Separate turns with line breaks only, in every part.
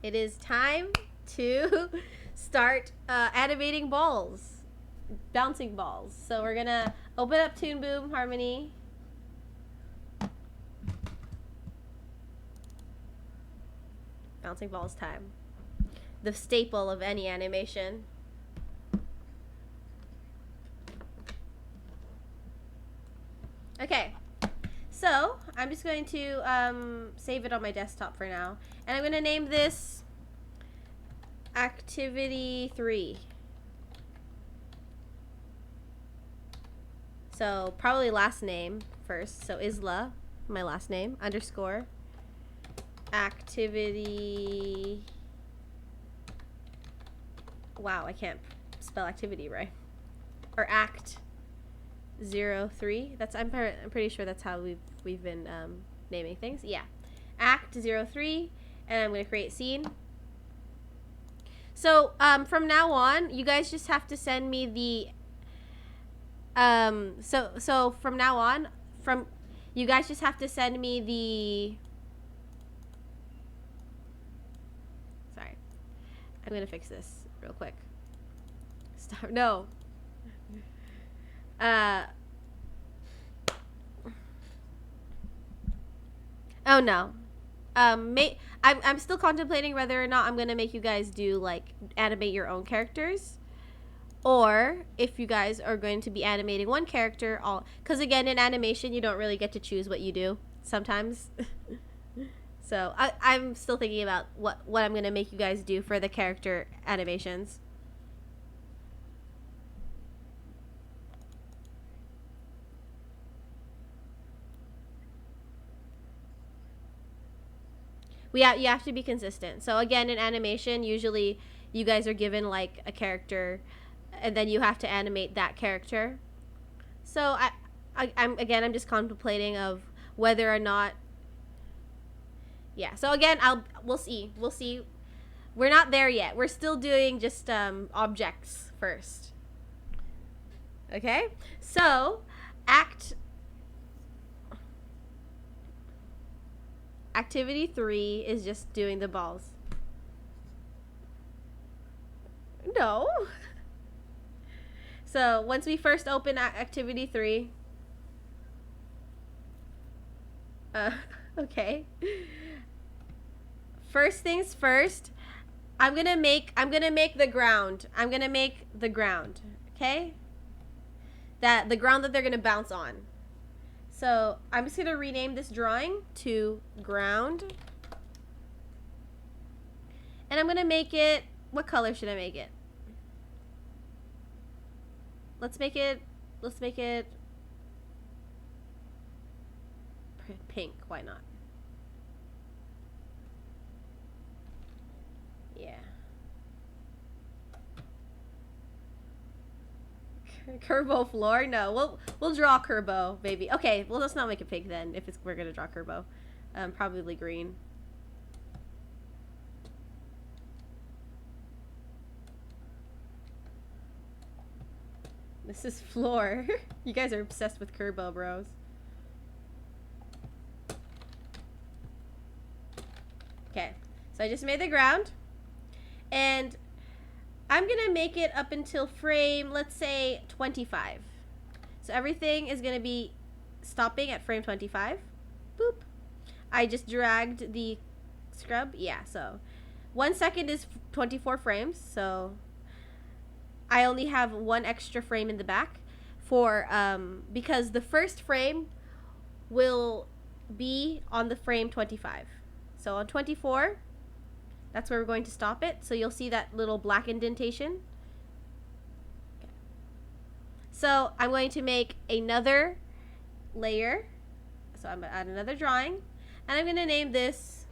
It is time to start animating balls, bouncing balls. So we're gonna open up Toon Boom Harmony. Bouncing balls time. The staple of any animation. Okay, so I'm just going to save it on my desktop for now. And I'm going to name this Activity 3. So probably last name first. So Isla, my last name, underscore, activity. Wow, I can't spell activity right. Or act 03. That's I'm pretty sure that's how we've been naming things. Yeah, act 03, and I'm gonna create scene. So from now on, you guys just have to send me the so from now on, you guys just have to send me the. Sorry, I'm gonna fix this real quick. Stop. No. Oh no. I'm still contemplating whether or not I'm gonna make you guys do like animate your own characters, or if you guys are going to be animating one character all. Because again, in animation, you don't really get to choose what you do sometimes. So I'm still thinking about what I'm gonna make you guys do for the character animations. You have to be consistent. So again, in animation, usually you guys are given like a character, and then you have to animate that character. So I'm just contemplating of whether or not. Yeah. So again, we'll see. We're not there yet. We're still doing just objects first. Okay. So activity 3 is just doing the balls. No. So once we first open activity 3. Okay. First things first, I'm gonna make the ground. Okay? The ground that they're gonna bounce on. So I'm just gonna rename this drawing to ground. And I'm gonna make it, what color should I make it? Let's make it pink. Why not? Yeah. Kerbo floor? No, we'll draw Kerbo, baby. Okay, well let's not make it pink then. If we're gonna draw Kerbo, probably green. This is floor. You guys are obsessed with Kerbo, bros. Okay, so I just made the ground, and I'm gonna make it up until frame, let's say 25. So everything is gonna be stopping at frame 25. Boop. I just dragged the scrub. Yeah, so 1 second is 24 frames. So I only have 1 extra frame in the back for because the first frame will be on the frame 25. So on 24, that's where we're going to stop it. So you'll see that little black indentation. Okay. So I'm going to make another layer. So I'm going to add another drawing. And I'm going to name this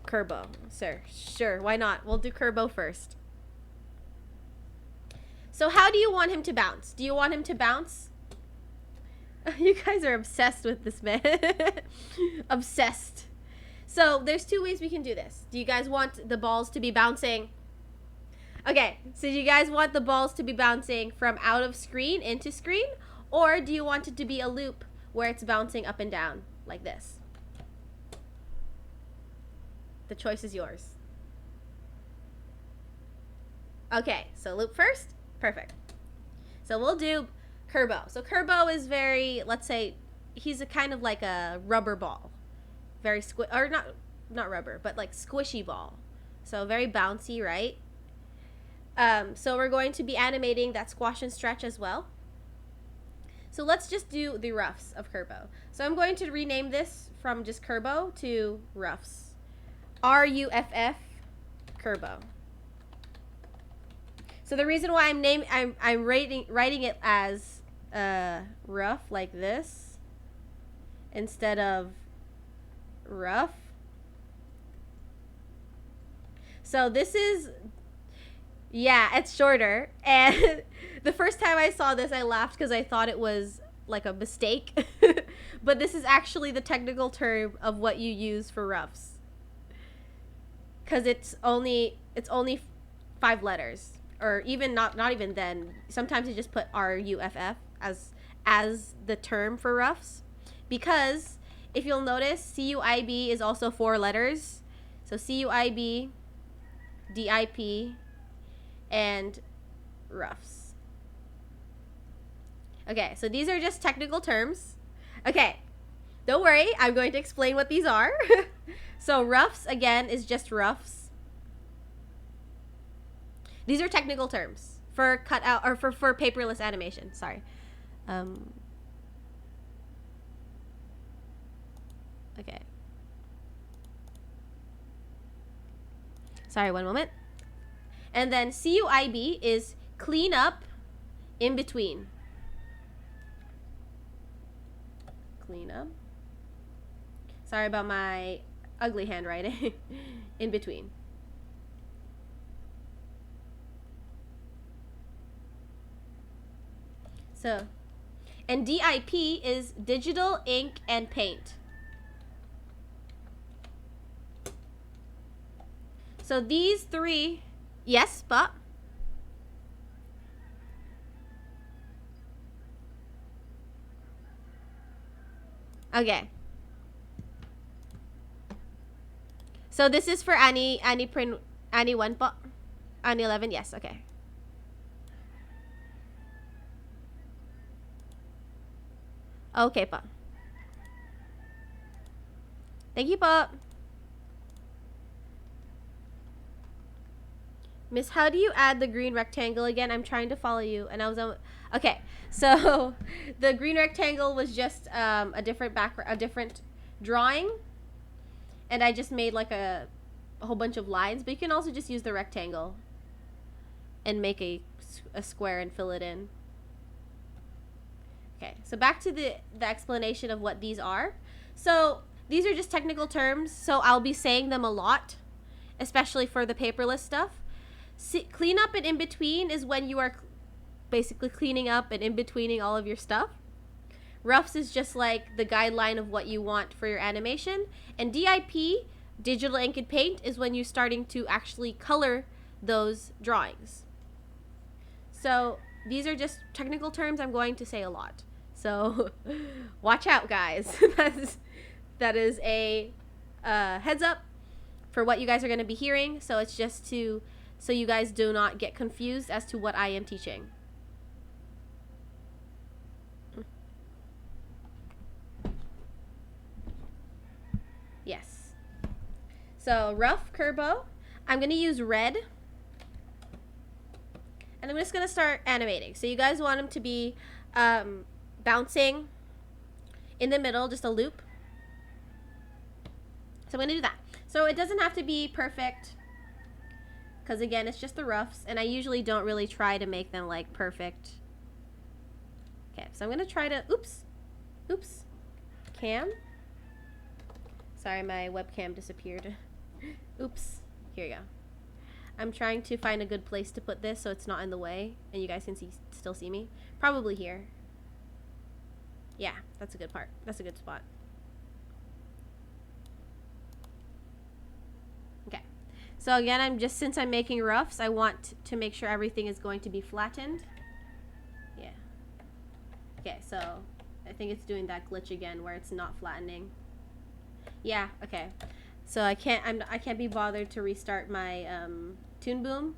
Kerbo. Sure, why not? We'll do Kerbo first. So how do you want him to bounce? Do you want him to bounce? You guys are obsessed with this man. Obsessed. So there's 2 ways we can do this. Do you guys want the balls to be bouncing? Okay, so do you guys want the balls to be bouncing from out of screen into screen? Or do you want it to be a loop where it's bouncing up and down like this? The choice is yours. Okay, so loop first. Perfect. So we'll do Kerbo. So Kerbo is very, let's say, he's a kind of like a rubber ball. Very or not rubber, but like squishy ball. So very bouncy, right? So we're going to be animating that squash and stretch as well. So let's just do the roughs of Kerbo. So I'm going to rename this from just Kerbo to roughs. RUFF Kerbo. So the reason why I'm writing it as rough like this instead of rough. So this is, yeah, it's shorter. And the first time I saw this, I laughed because I thought it was like a mistake. But this is actually the technical term of what you use for roughs. Because it's only 5 letters. Or even not even then. Sometimes you just put RUFF as the term for roughs. Because if you'll notice, CUIB is also 4 letters. So CUIB, DIP, and roughs. Okay, so these are just technical terms. Okay, don't worry, I'm going to explain what these are. So roughs, again, is just roughs. These are technical terms for cutout or for paperless animation. Sorry. Okay. Sorry, one moment. And then CUIB is clean up in between. Clean up. Sorry about my ugly handwriting. In between. So, and DIP is digital ink and paint. So these 3, yes, but okay. So this is for Annie print Annie 1 po. Annie 11, yes, okay. Okay po. Thank you po. Miss, how do you add the green rectangle again? I'm trying to follow you, and I was on. Okay, so the green rectangle was just a different drawing, and I just made like a whole bunch of lines. But you can also just use the rectangle and make a square and fill it in. Okay, so back to the explanation of what these are. So these are just technical terms, so I'll be saying them a lot, especially for the paperless stuff. Clean up and in between is when you are basically cleaning up and in betweening all of your stuff. Roughs is just like the guideline of what you want for your animation. And DIP, digital ink and paint, is when you're starting to actually color those drawings. So these are just technical terms I'm going to say a lot. So watch out, guys. that is a heads up for what you guys are going to be hearing. So it's just so you guys do not get confused as to what I am teaching. Yes. So rough Kerbo. I'm going to use red. And I'm just going to start animating. So you guys want them to be bouncing in the middle, just a loop. So I'm going to do that. So it doesn't have to be perfect, because again, it's just the roughs, and I usually don't really try to make them like perfect. Okay, so I'm going to try to, oops, cam. Sorry, my webcam disappeared. Oops, here you go. I'm trying to find a good place to put this so it's not in the way and you guys can still see me. Probably here. Yeah, that's a good part. That's a good spot. Okay. So again, since I'm making roughs, I want to make sure everything is going to be flattened. Yeah. Okay, so I think it's doing that glitch again where it's not flattening. Yeah, okay. So I can't be bothered to restart my Toon Boom.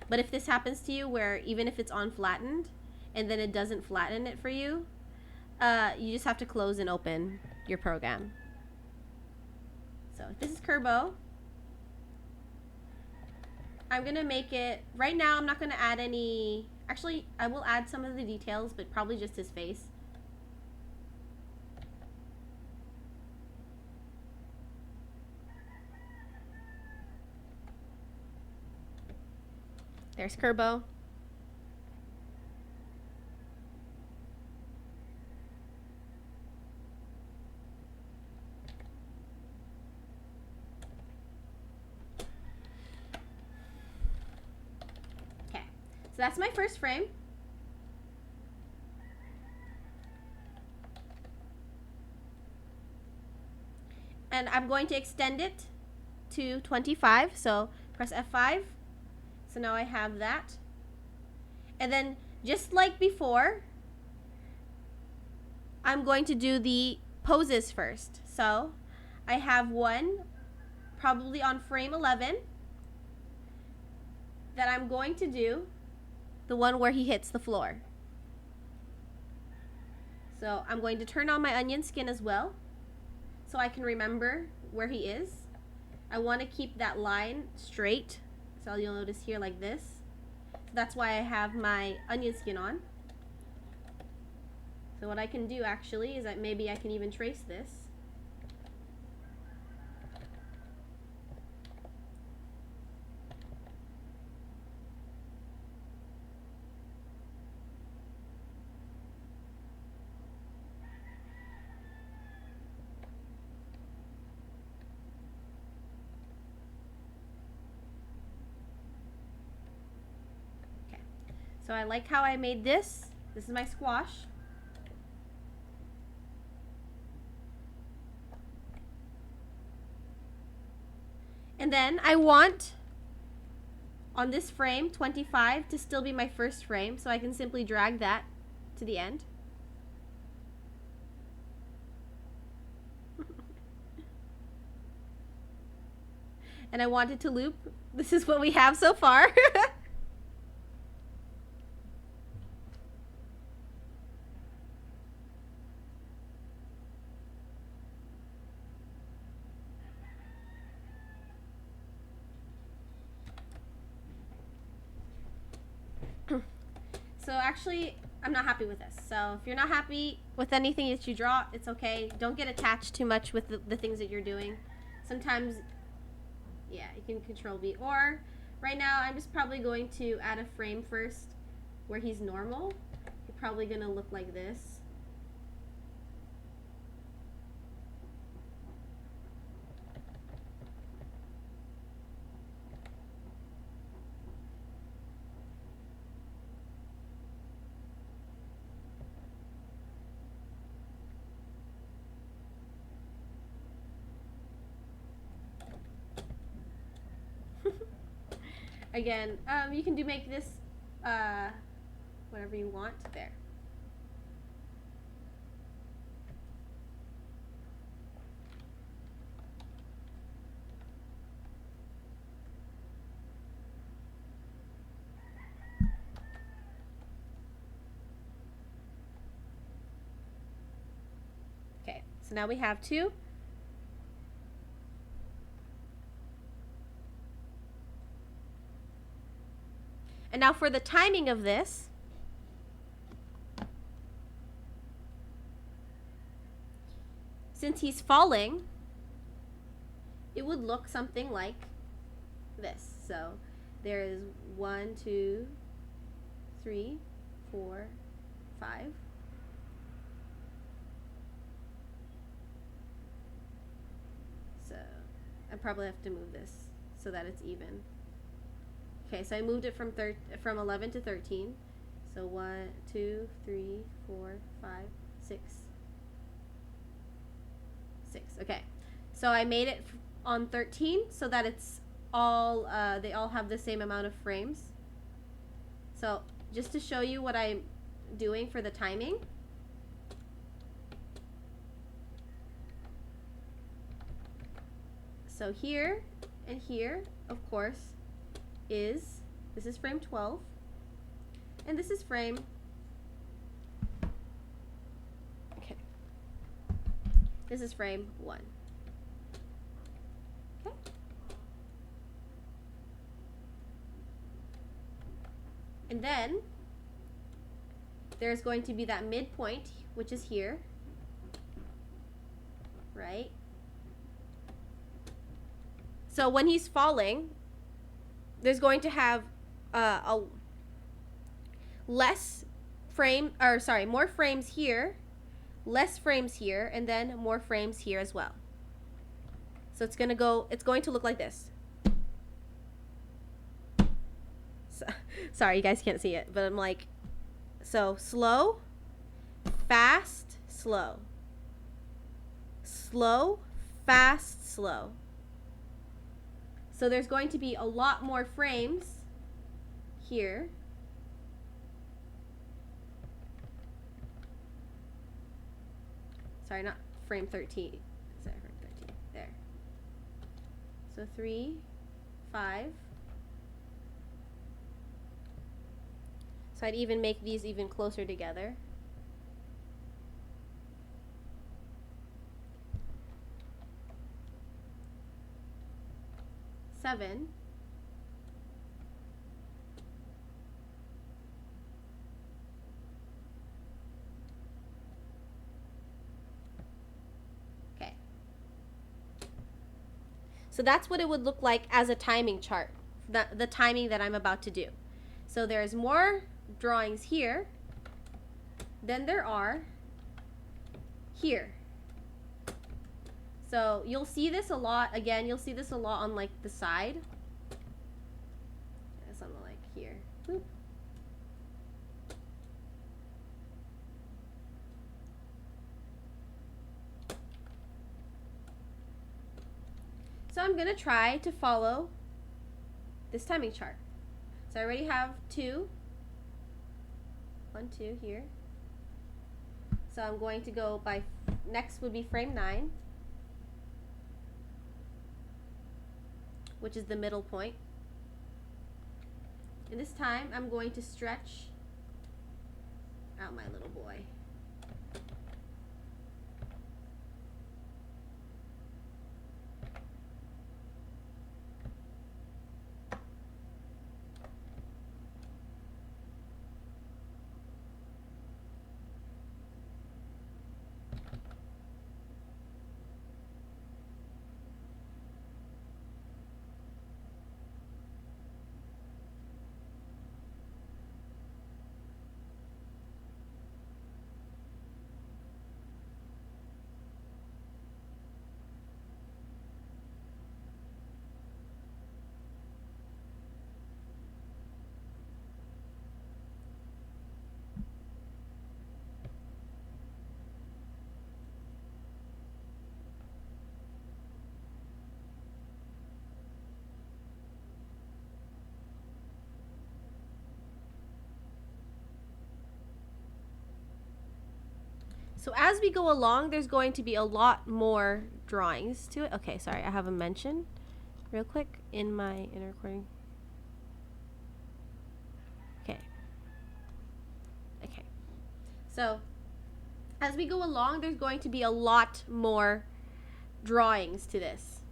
But if this happens to you, where even if it's on flattened, and then it doesn't flatten it for you, you just have to close and open your program. So this is Kerbo. I'm gonna make it, right now I'm not gonna add any, actually I will add some of the details, but probably just his face. There's Kerbo. Okay, so that's my first frame. And I'm going to extend it to 25, so press F5. So now I have that. And then, just like before, I'm going to do the poses first. So I have one probably on frame 11 that I'm going to do, the one where he hits the floor. So I'm going to turn on my onion skin as well, so I can remember where he is. I want to keep that line straight, so you'll notice here like this. That's why I have my onion skin on. So what I can do actually is that maybe I can even trace this. So I like how I made this. This is my squash. And then I want, on this frame, 25, to still be my first frame. So I can simply drag that to the end. And I want it to loop. This is what we have so far. So actually, I'm not happy with this. So if you're not happy with anything that you draw, it's okay. Don't get attached too much with the things that you're doing. Sometimes, yeah, you can control V. Or right now, I'm just probably going to add a frame first where he's normal. He's probably going to look like this. Again, you can make this whatever you want there. Okay, so now we have two. And now for the timing of this, since he's falling, it would look something like this. So there is 1, 2, 3, 4, 5. So I probably have to move this so that it's even. Okay, so I moved it from 11 to 13. So 1, 2, 3, 4, 5, 6. 6. Okay. So I made it on 13 so that it's all they all have the same amount of frames. So just to show you what I'm doing for the timing. So here and here, of course, this is frame 12, and this is frame, okay, this is frame 1. Okay. And then there's going to be that midpoint, which is here, right? So when he's falling, there's going to have more frames here, less frames here, and then more frames here as well. So it's going to look like this. So, sorry, you guys can't see it, but I'm like, so slow, fast, slow. Slow, fast, slow. So there's going to be a lot more frames here. Sorry, not frame 13. Sorry, frame 13. There. So 3, 5. So I'd even make these even closer together. 7. Okay. So that's what it would look like as a timing chart, the timing that I'm about to do. So there's more drawings here than there are here. So you'll see this a lot. Again, you'll see this a lot on like the side. Something like here. Boop. So I'm going to try to follow this timing chart. So I already have 2. 1, 2 here. So I'm going to go by, next would be frame 9, which is the middle point. And this time I'm going to stretch out my little boy. So as we go along, there's going to be a lot more drawings to it. Okay, sorry, I have a mention real quick in my recording. Okay. Okay. So as we go along, there's going to be a lot more drawings to this.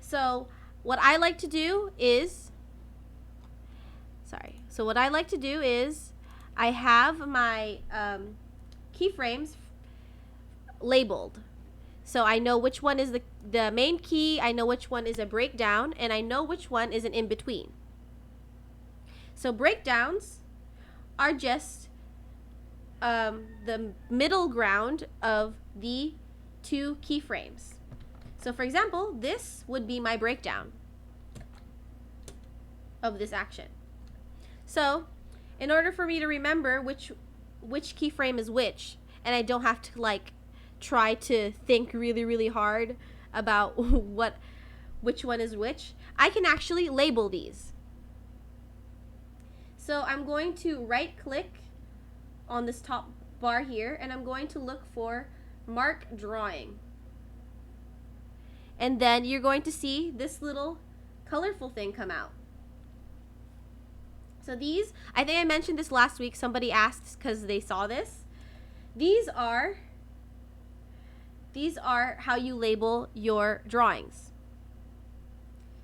So what I like to do is, I have my keyframes labeled. So I know which one is the main key, I know which one is a breakdown, and I know which one is an in-between. So breakdowns are just the middle ground of the 2 keyframes. So for example, this would be my breakdown of this action. So in order for me to remember which keyframe is which, and I don't have to like try to think really hard about which one is which, I can actually label these. So I'm going to right click on this top bar here, and I'm going to look for mark drawing. And then you're going to see this little colorful thing come out. So these, I think I mentioned this last week. Somebody asked because they saw this. These are how you label your drawings.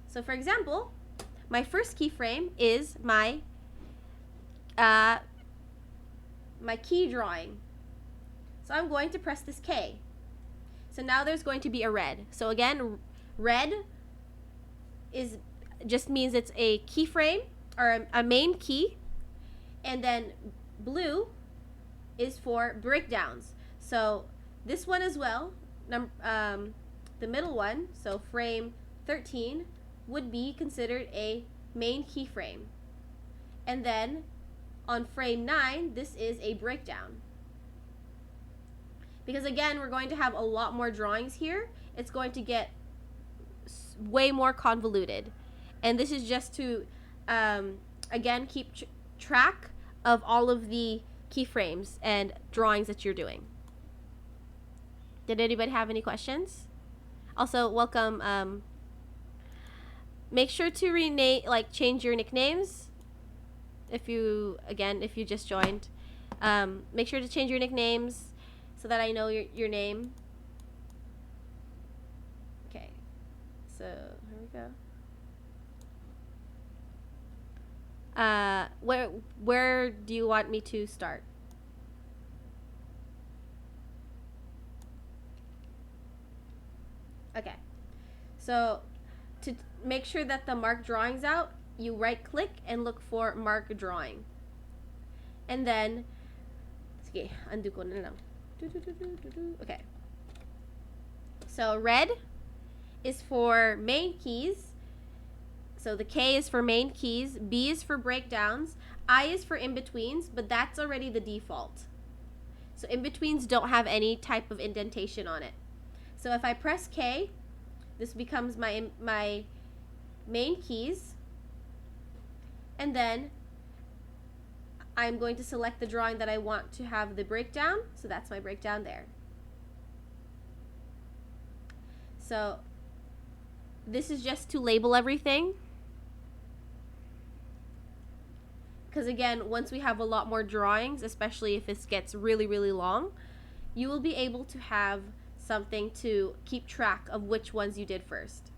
So for example, my first keyframe is my key drawing. So I'm going to press this K. So now there's going to be a red. So again, red just means it's a keyframe or a main key, and then blue is for breakdowns. So this one as well, the middle one, so frame 13, would be considered a main keyframe. And then on frame 9, this is a breakdown. Because again, we're going to have a lot more drawings here. It's going to get way more convoluted. And this is just to, again, keep track of all of the keyframes and drawings that you're doing. Did anybody have any questions? Also, welcome. Make sure to change your nicknames. If you just joined, make sure to change your nicknames so that I know your name. Okay, so here we go. Where do you want me to start? Okay, so to make sure that the mark drawing's out, you right click and look for mark drawing. And then, sige, undo ko na lang. Okay. So red is for main keys. So the K is for main keys, B is for breakdowns, I is for in-betweens, but that's already the default. So in-betweens don't have any type of indentation on it. So if I press K, this becomes my main keys, and then I'm going to select the drawing that I want to have the breakdown, so that's my breakdown there. So this is just to label everything, because again, once we have a lot more drawings, especially if this gets really, really long, you will be able to have something to keep track of which ones you did first.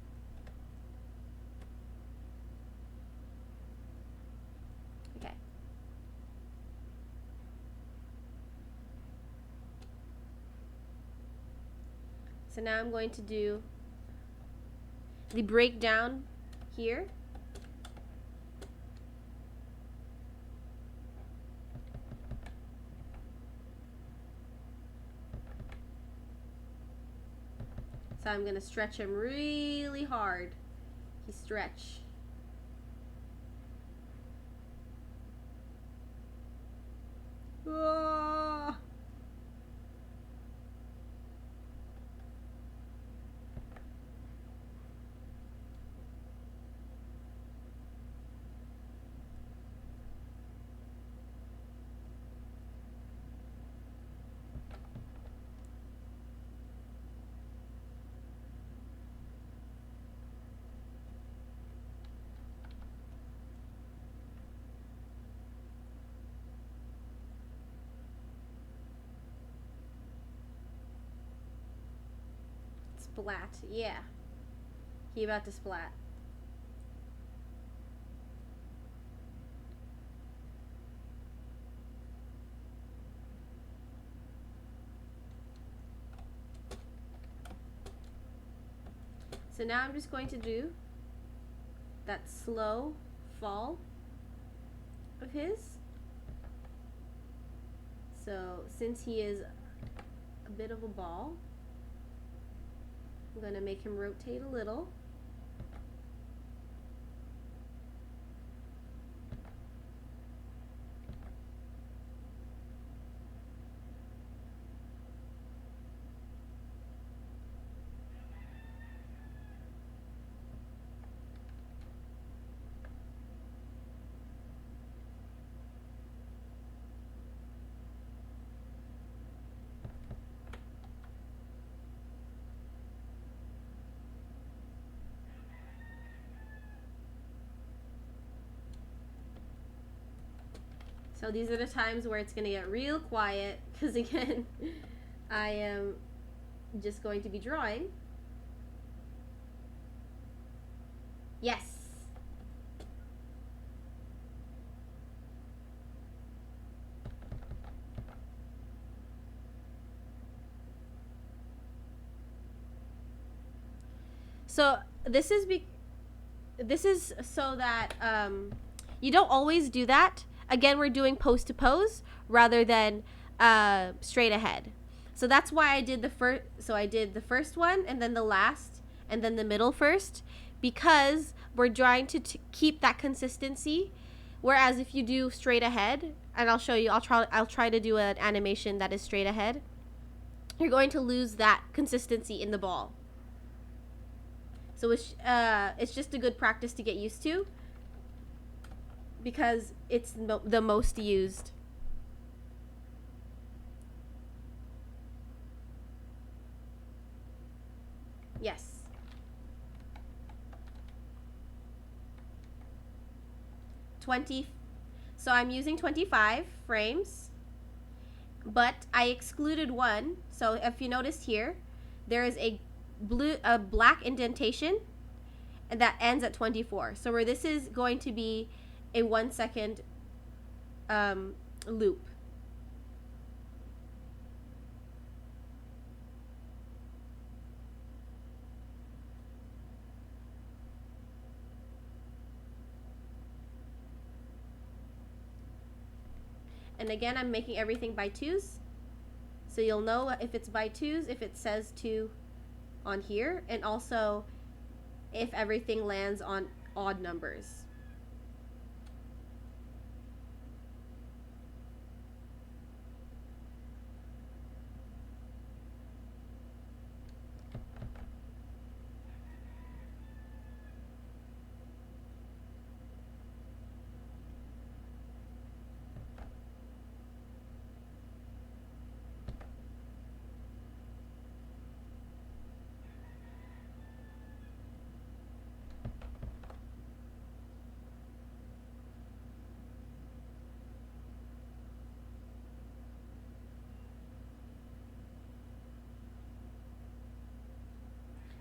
Okay. So now I'm going to do the breakdown here. So I'm going to stretch him really hard. He stretch. Ah. Splat, yeah. He about to splat. So now I'm just going to do that slow fall of his. So since he is a bit of a ball, I'm going to make him rotate a little. So these are the times where it's going to get real quiet because, again, I am just going to be drawing. Yes. So this is so that you don't always do that. Again, we're doing pose to pose rather than straight ahead. So that's why I did the first. So I did the first one and then the last and then the middle first, because we're trying to keep that consistency. Whereas if you do straight ahead, and I'll show you, I'll try to do an animation that is straight ahead, you're going to lose that consistency in the ball. So it's just a good practice to get used to because it's the most used. Yes. So I'm using 25 frames, but I excluded one. So if you notice here, there is a black indentation, and that ends at 24. So where this is going to be a 1 second loop. And again, I'm making everything by twos. So you'll know if it's by twos, if it says 2 on here, and also if everything lands on odd numbers.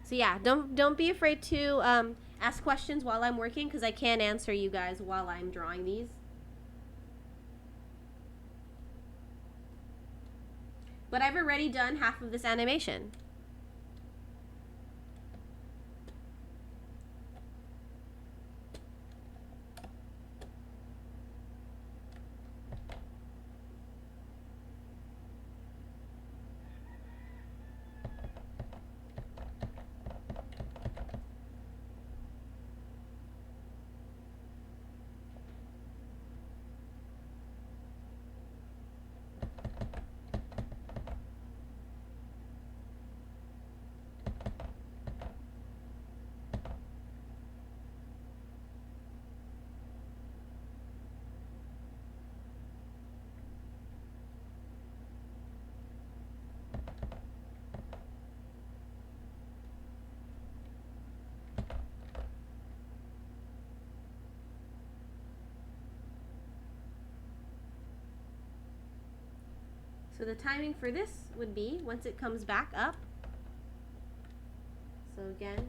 So yeah, don't be afraid to ask questions while I'm working, because I can answer you guys while I'm drawing these. But I've already done half of this animation. So the timing for this would be once it comes back up. So again,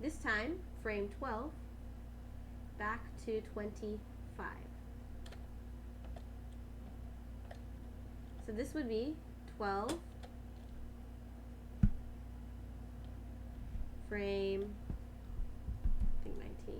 this time, frame 12, back to 25. So this would be 12, frame, I think 19.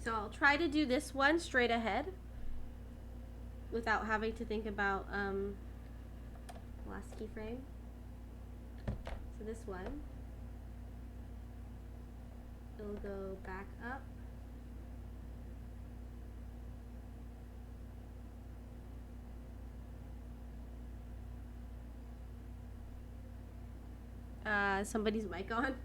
So I'll try to do this one straight ahead without having to think about last keyframe. So this one, it'll go back up. Somebody's mic on.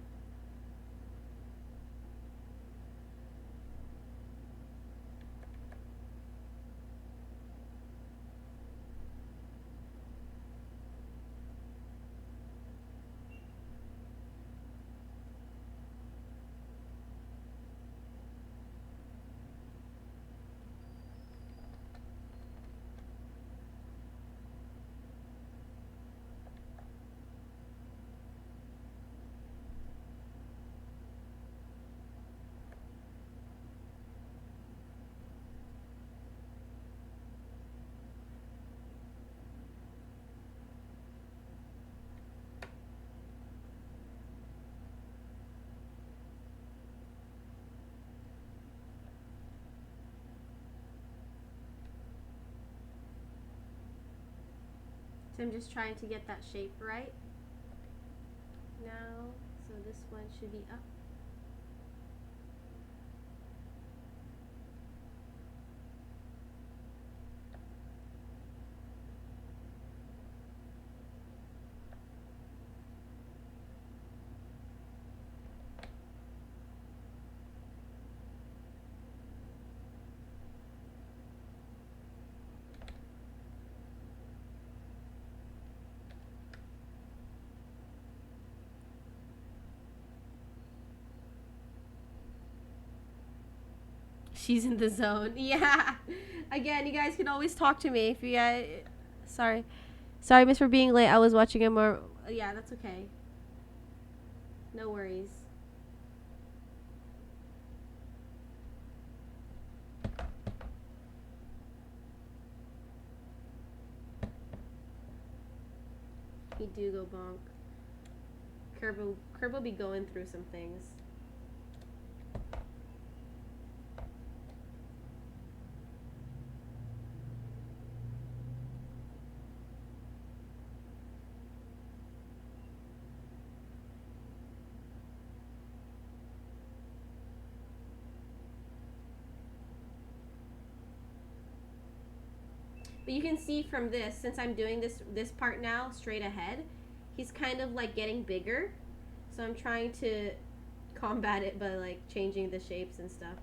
So I'm just trying to get that shape right now. So this one should be up. She's in the zone. Yeah. Again, you guys can always talk to me if you sorry. Sorry, miss, for being late. I was watching a more... Yeah, that's okay. No worries. He do go bonk. Curb will be going through some things. But you can see from this, since I'm doing this part now straight ahead, he's kind of like getting bigger. So I'm trying to combat it by like changing the shapes and stuff.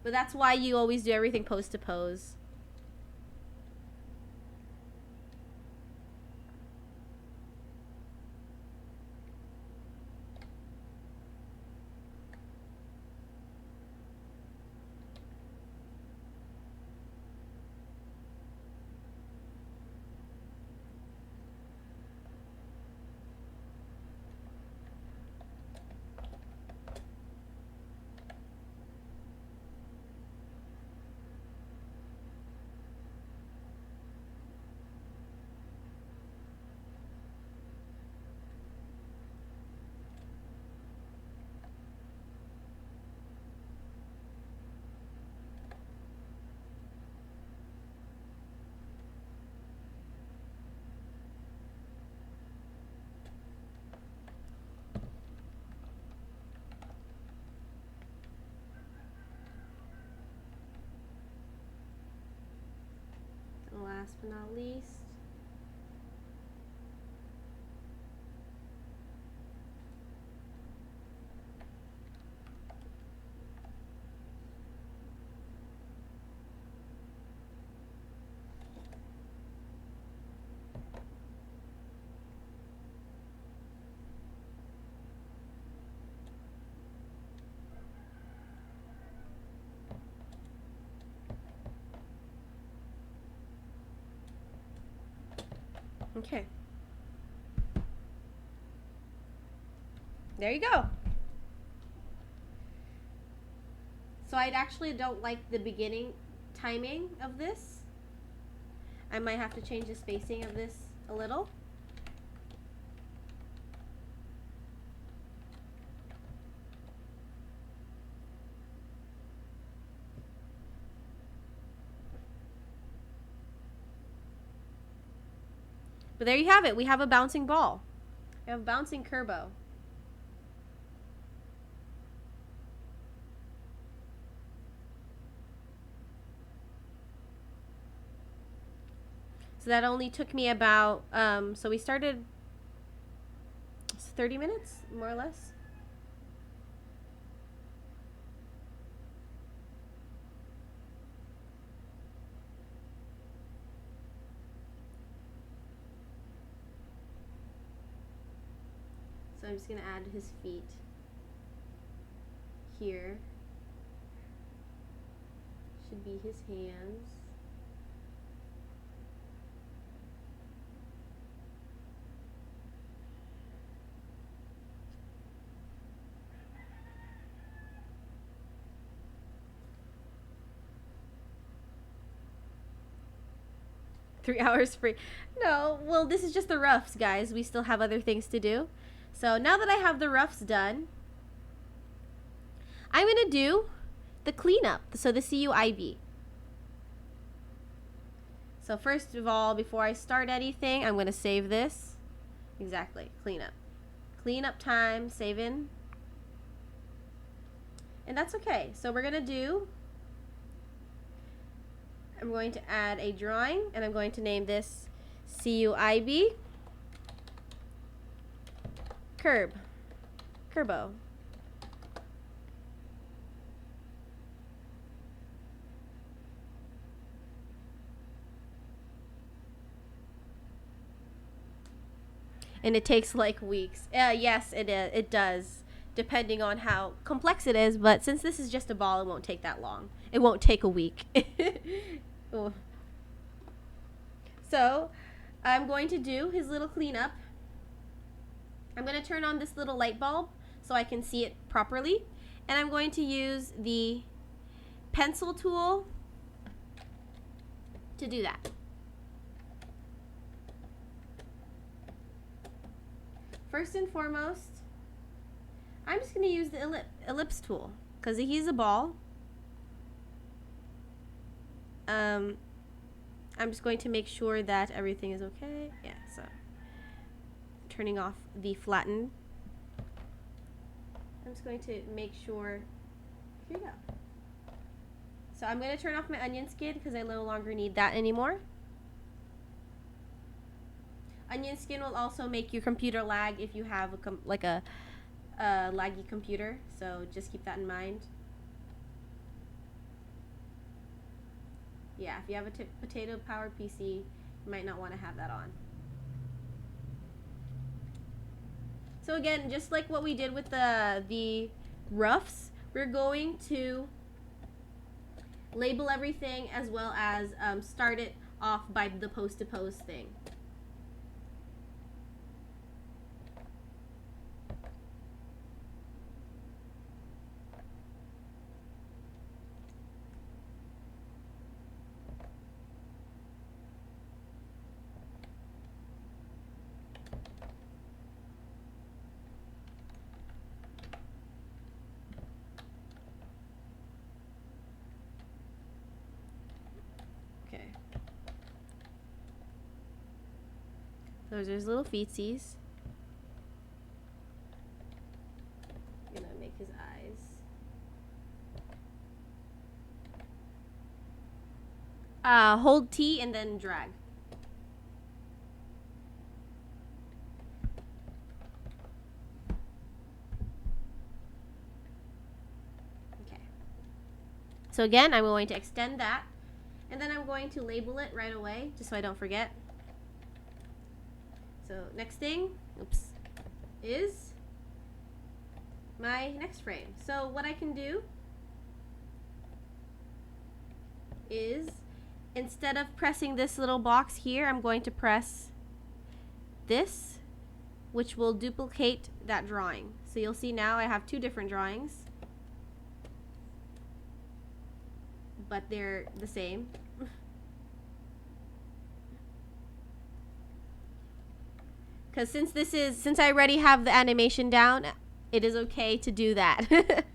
But that's why you always do everything pose to pose. Last but not least, okay. There you go. So I actually don't like the beginning timing of this. I might have to change the spacing of this a little. But there you have it. We have a bouncing ball. We have a bouncing Kerbo. So that only took me about, so we started 30 minutes, more or less. So I'm just going to add his feet here. Should be his hands. $3 free. No, well, this is just the roughs, guys. We still have other things to do. So now that I have the roughs done, I'm going to do the cleanup. So the CUIB. So first of all, before I start anything, I'm going to save this. Exactly. Cleanup. Cleanup time. Save in. And that's okay. So we're going to do, I'm going to add a drawing, and I'm going to name this CUIB Kerbo. And it takes like weeks. Yes, it does, depending on how complex it is. But since this is just a ball, it won't take that long. It won't take a week. So I'm going to do his little cleanup. I'm going to turn on this little light bulb so I can see it properly. And I'm going to use the pencil tool to do that. First and foremost, I'm just going to use the ellipse tool because he's a ball. I'm just going to make sure that everything is okay. Yeah, so turning off the flatten. I'm just going to make sure. Here we go. So I'm going to turn off my onion skin because I no longer need that anymore. Onion skin will also make your computer lag if you have a laggy computer, so just keep that in mind. Yeah, if you have a potato powered PC, you might not want to have that on. So again, just like what we did with the roughs, we're going to label everything as well as start it off by the pose to pose thing. Those are his little feetsies. I'm gonna make his eyes. Hold T and then drag. Okay. So again, I'm going to extend that, and then I'm going to label it right away, just so I don't forget. So next thing, is my next frame. So what I can do is, instead of pressing this little box here, I'm going to press this, which will duplicate that drawing. So you'll see now I have two different drawings, but they're the same. Because since I already have the animation down, it is okay to do that.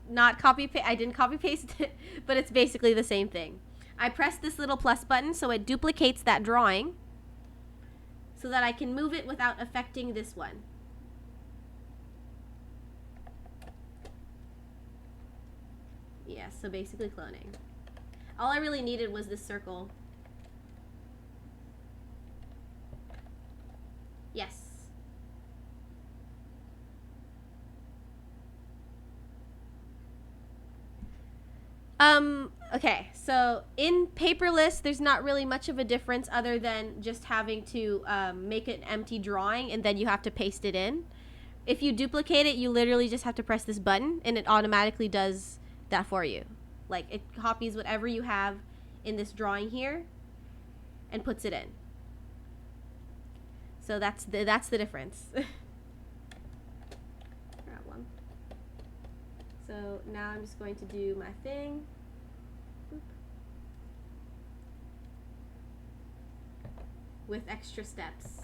Not copy paste. I didn't copy paste it, but it's basically the same thing. I press this little plus button so it duplicates that drawing so that I can move it without affecting this one. Yeah, so basically cloning. All I really needed was this circle. Yes. Okay, so in paperless, there's not really much of a difference other than just having to make an empty drawing and then you have to paste it in. If you duplicate it, you literally just have to press this button and it automatically does that for you. Like, it copies whatever you have in this drawing here and puts it in. So that's the difference. Problem. So now I'm just going to do my thing. Boop. With extra steps.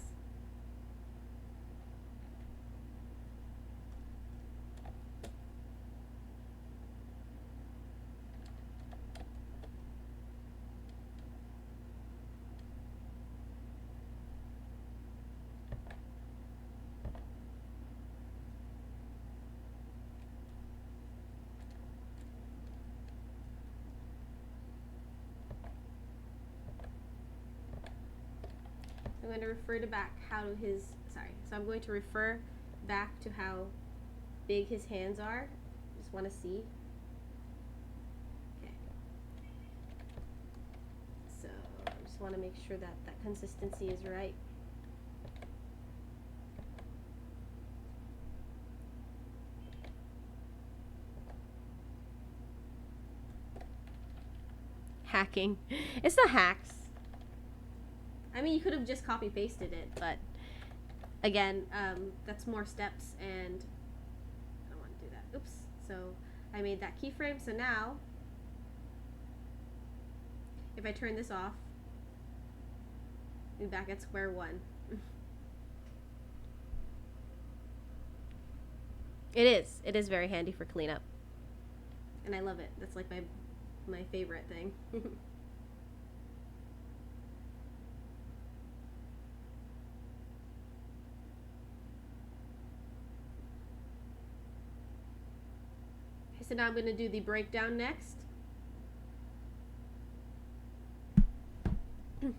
I'm going to refer to back how his, so I'm going to refer back to how big his hands are. Just want to see. Okay. So I just want to make sure that that consistency is right. Hacking. It's not hacks. I mean, you could have just copy pasted it, but again, that's more steps and I don't want to do that. Oops. So I made that keyframe. So now if I turn this off, we're back at square one. It is very handy for cleanup. And I love it. That's like my favorite thing. So now I'm going to do the breakdown next. Turn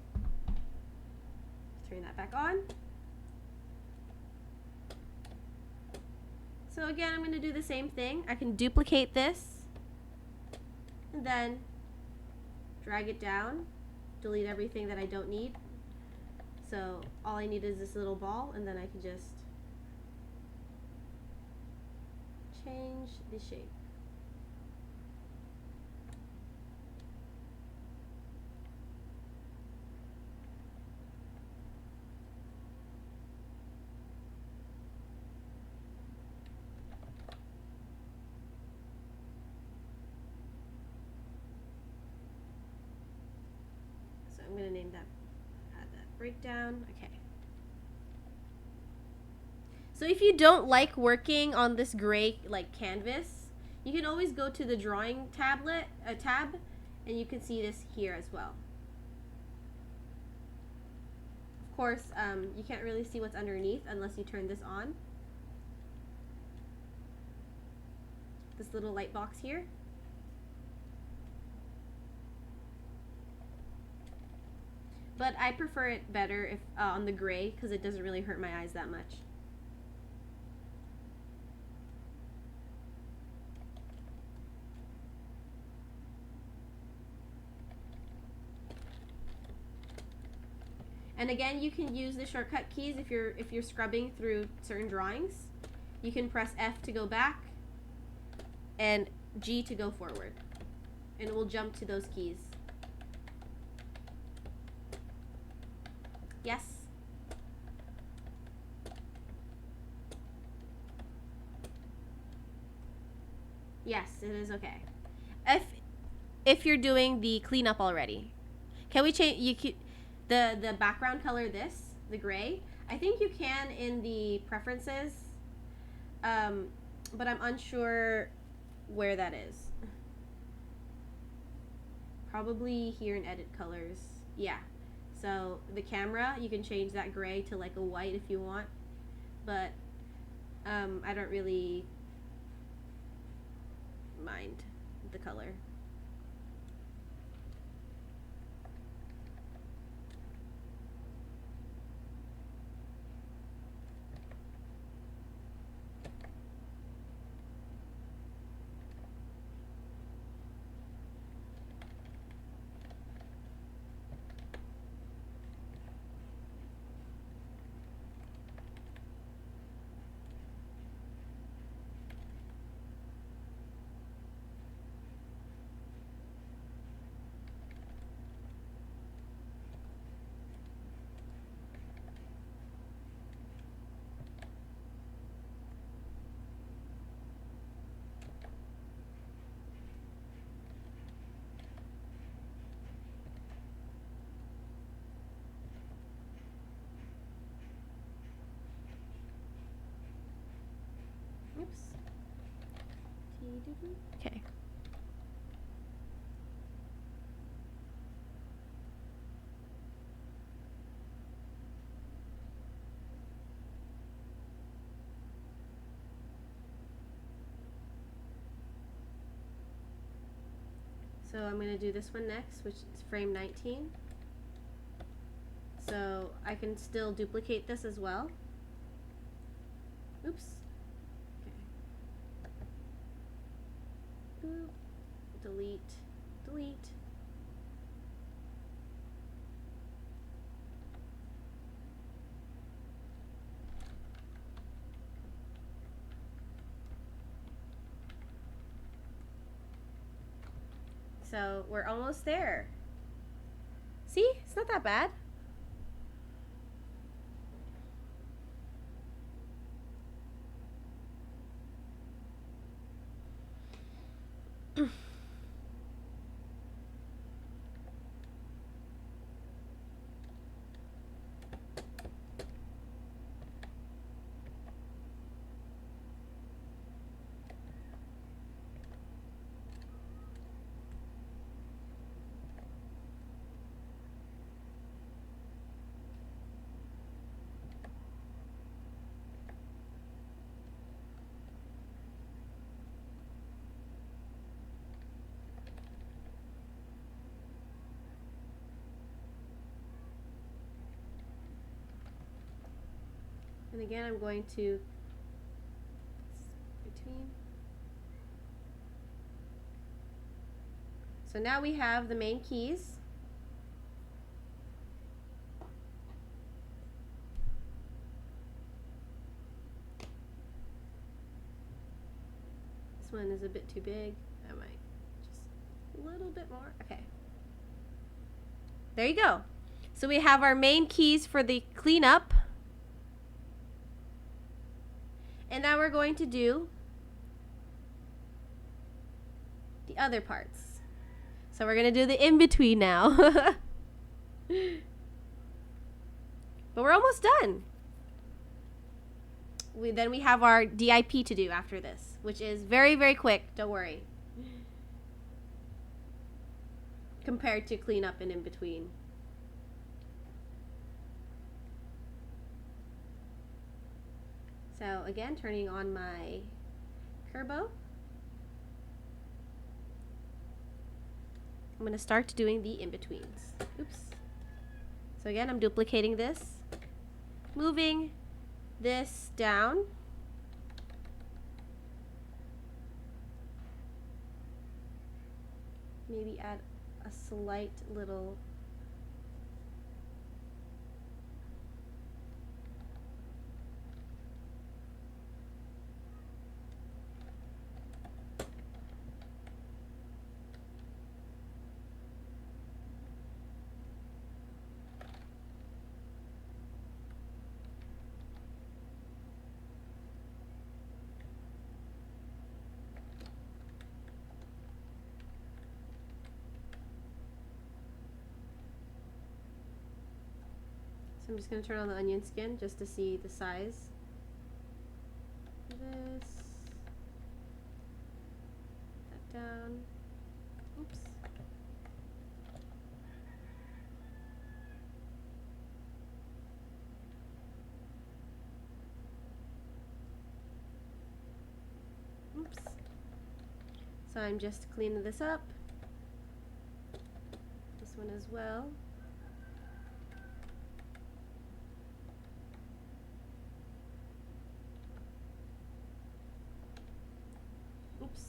that back on. So again, I'm going to do the same thing. I can duplicate this and then drag it down, delete everything that I don't need. So all I need is this little ball, and then I can just change the shape. I'm going to name that, add that breakdown. Okay. So if you don't like working on this gray like canvas, you can always go to the drawing tab, and you can see this here as well. Of course, you can't really see what's underneath unless you turn this on. This little light box here. But I prefer it better if on the gray because it doesn't really hurt my eyes that much. And again, you can use the shortcut keys if you're scrubbing through certain drawings. You can press F to go back and G to go forward, and it will jump to those keys. Yes? Yes, it is okay. If you're doing the cleanup already. Can we change the background color the gray? I think you can in the preferences. But I'm unsure where that is. probably here in edit colors. Yeah. So the camera, you can change that gray to like a white if you want, but I don't really mind the color. Oops. Okay. So I'm going to do this one next, which is frame 19. So I can still duplicate this as well. Oops. Okay. Boop. Delete. Delete. So we're almost there. See? It's not that bad. And again, I'm going to between. So now we have the main keys. This one is a bit too big. I might just a little bit more. Okay. There you go. So we have our main keys for the cleanup. And now we're going to do the other parts. So we're going to do the in-between now. But we're almost done. Then we have our DIP to do after this, which is very, very quick. Don't worry. Compared to cleanup and in-between. So again, turning on my Curbo. I'm going to start doing the in-betweens. Oops. So again, I'm duplicating this, moving this down. Maybe add a slight little So I'm just going to turn on the onion skin just to see the size. This. That down. Oops. So I'm just cleaning this up. This one as well. Oops.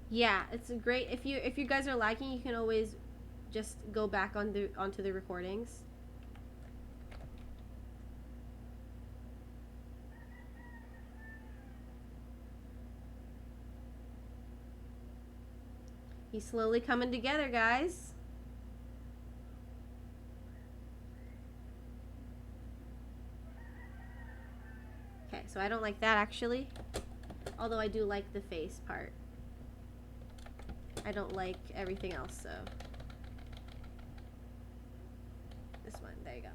Yeah, it's a great, if you guys are liking, you can always just go back onto the recordings. He's slowly coming together, guys. Okay, so I don't like that actually. Although I do like the face part. I don't like everything else, so. This one, there you go.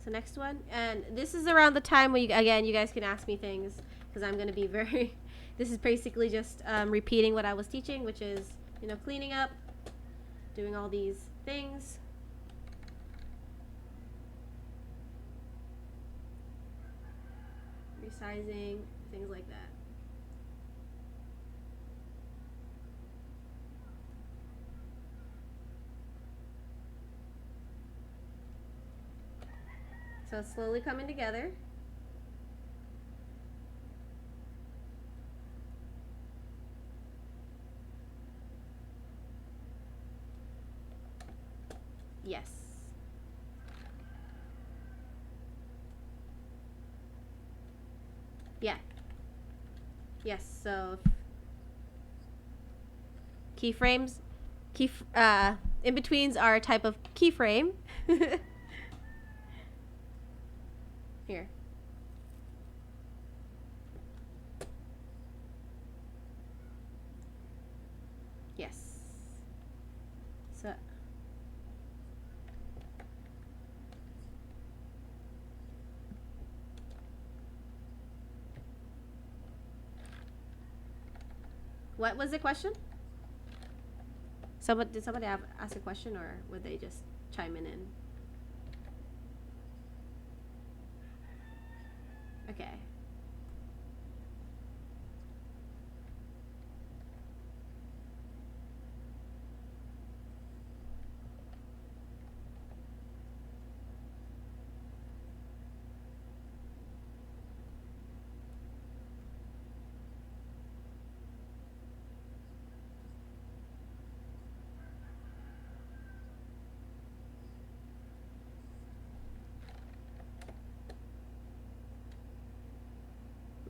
So next one, and this is around the time where you guys can ask me things, because I'm going to be very, this is basically just repeating what I was teaching, which is, you know, cleaning up, doing all these things. Resizing, things like that. So it's slowly coming together. Yes. Yeah. Yes, so keyframes, in-betweens are a type of keyframe. Here. Yes. So what was the question? Did somebody ask a question, or would they just chime in? Okay.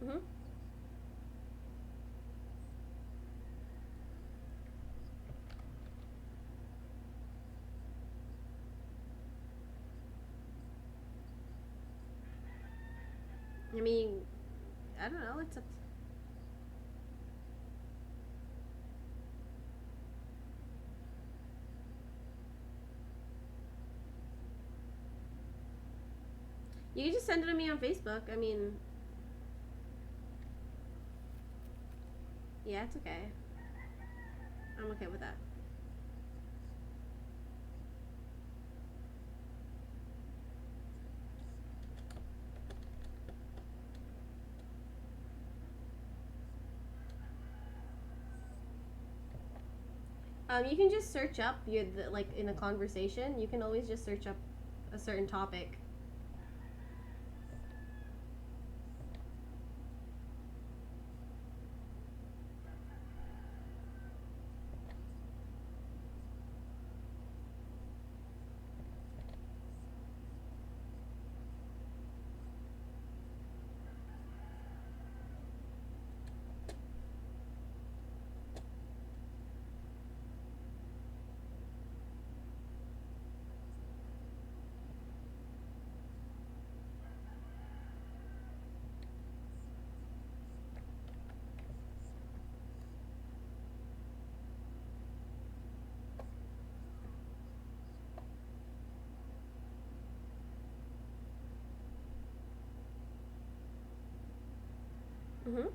Mm-hmm. I mean, I don't know. It's up. You can just send it to me on Facebook. I mean, yeah, it's okay. I'm okay with that. You can just search up like in a conversation. You can always just search up a certain topic. Mm-hmm.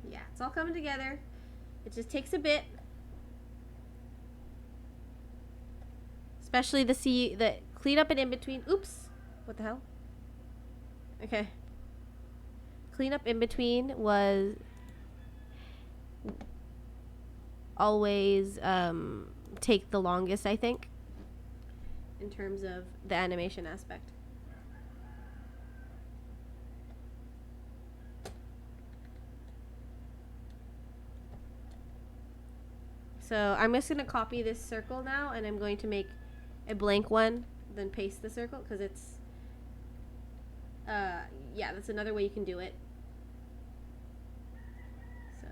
Yeah, it's all coming together. It just takes a bit. Especially the clean up and in between. Oops. What the hell? Okay. Clean up in between was always take the longest, I think, in terms of the animation aspect. So I'm just going to copy this circle now, and I'm going to make a blank one, then paste the circle, because it's, yeah, that's another way you can do it. So,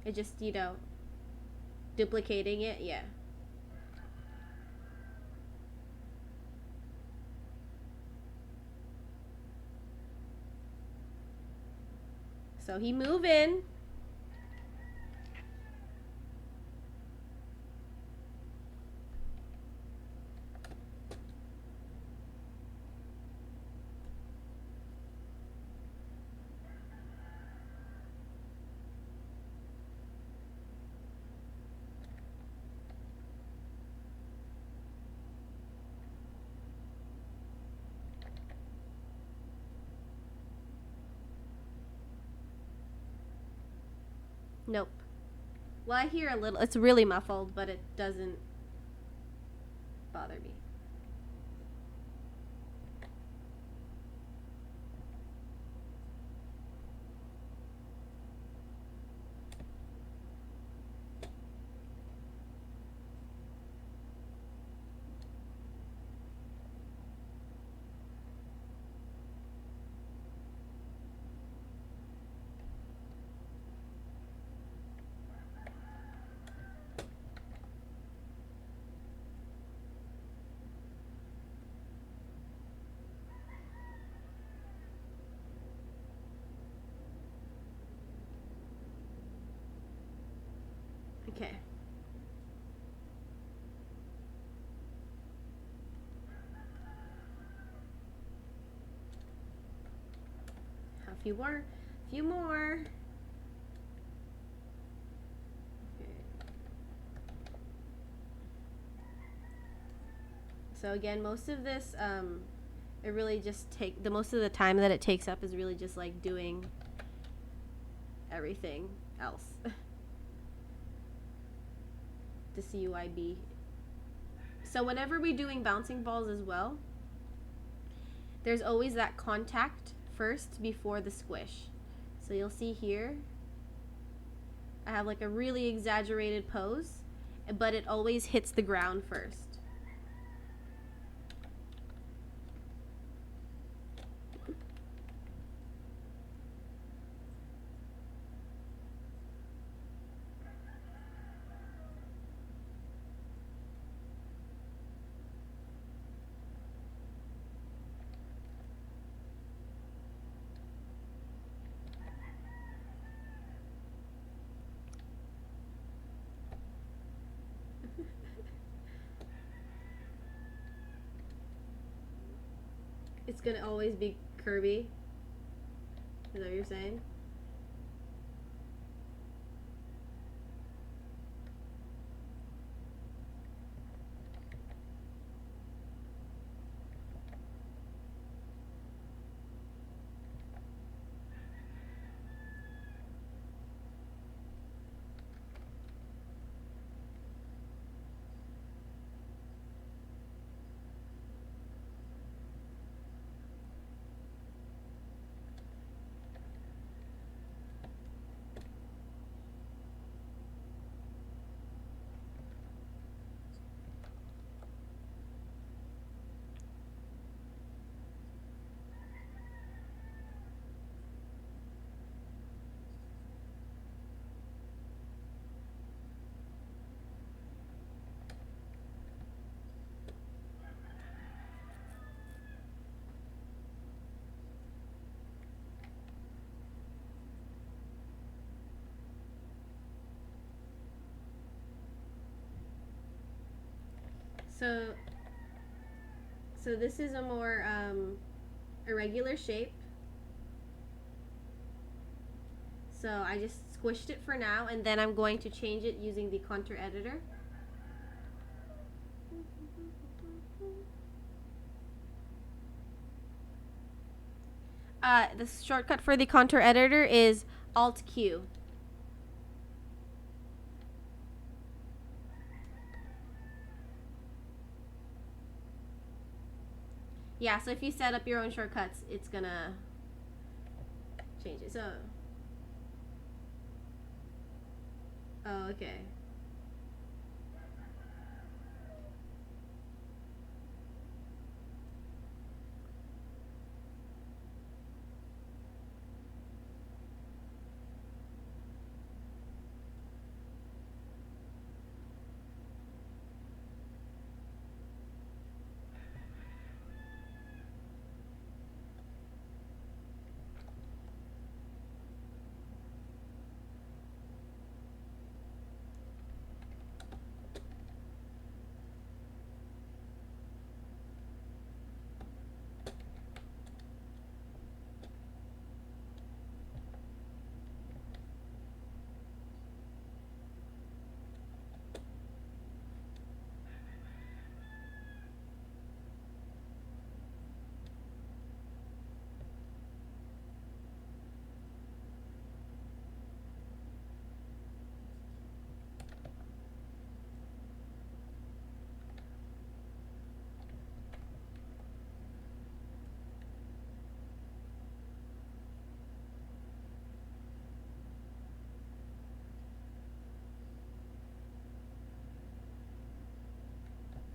it just, you know, duplicating it, yeah. So he move in. Nope. Well, I hear a little. It's really muffled, but it doesn't bother me. Okay. A few more. A few more. Okay. So again, most of this, it really just most of the time that it takes up is really just like doing everything else. The CUIB. So whenever we're doing bouncing balls as well, there's always that contact first before the squish. So you'll see here, I have like a really exaggerated pose, but it always hits the ground first. It's gonna always be curvy. Is that what you're saying? So this is a more irregular shape. So I just squished it for now, and then I'm going to change it using the contour editor. The shortcut for the contour editor is Alt Q. Yeah, so if you set up your own shortcuts, it's gonna change it. So, oh, okay.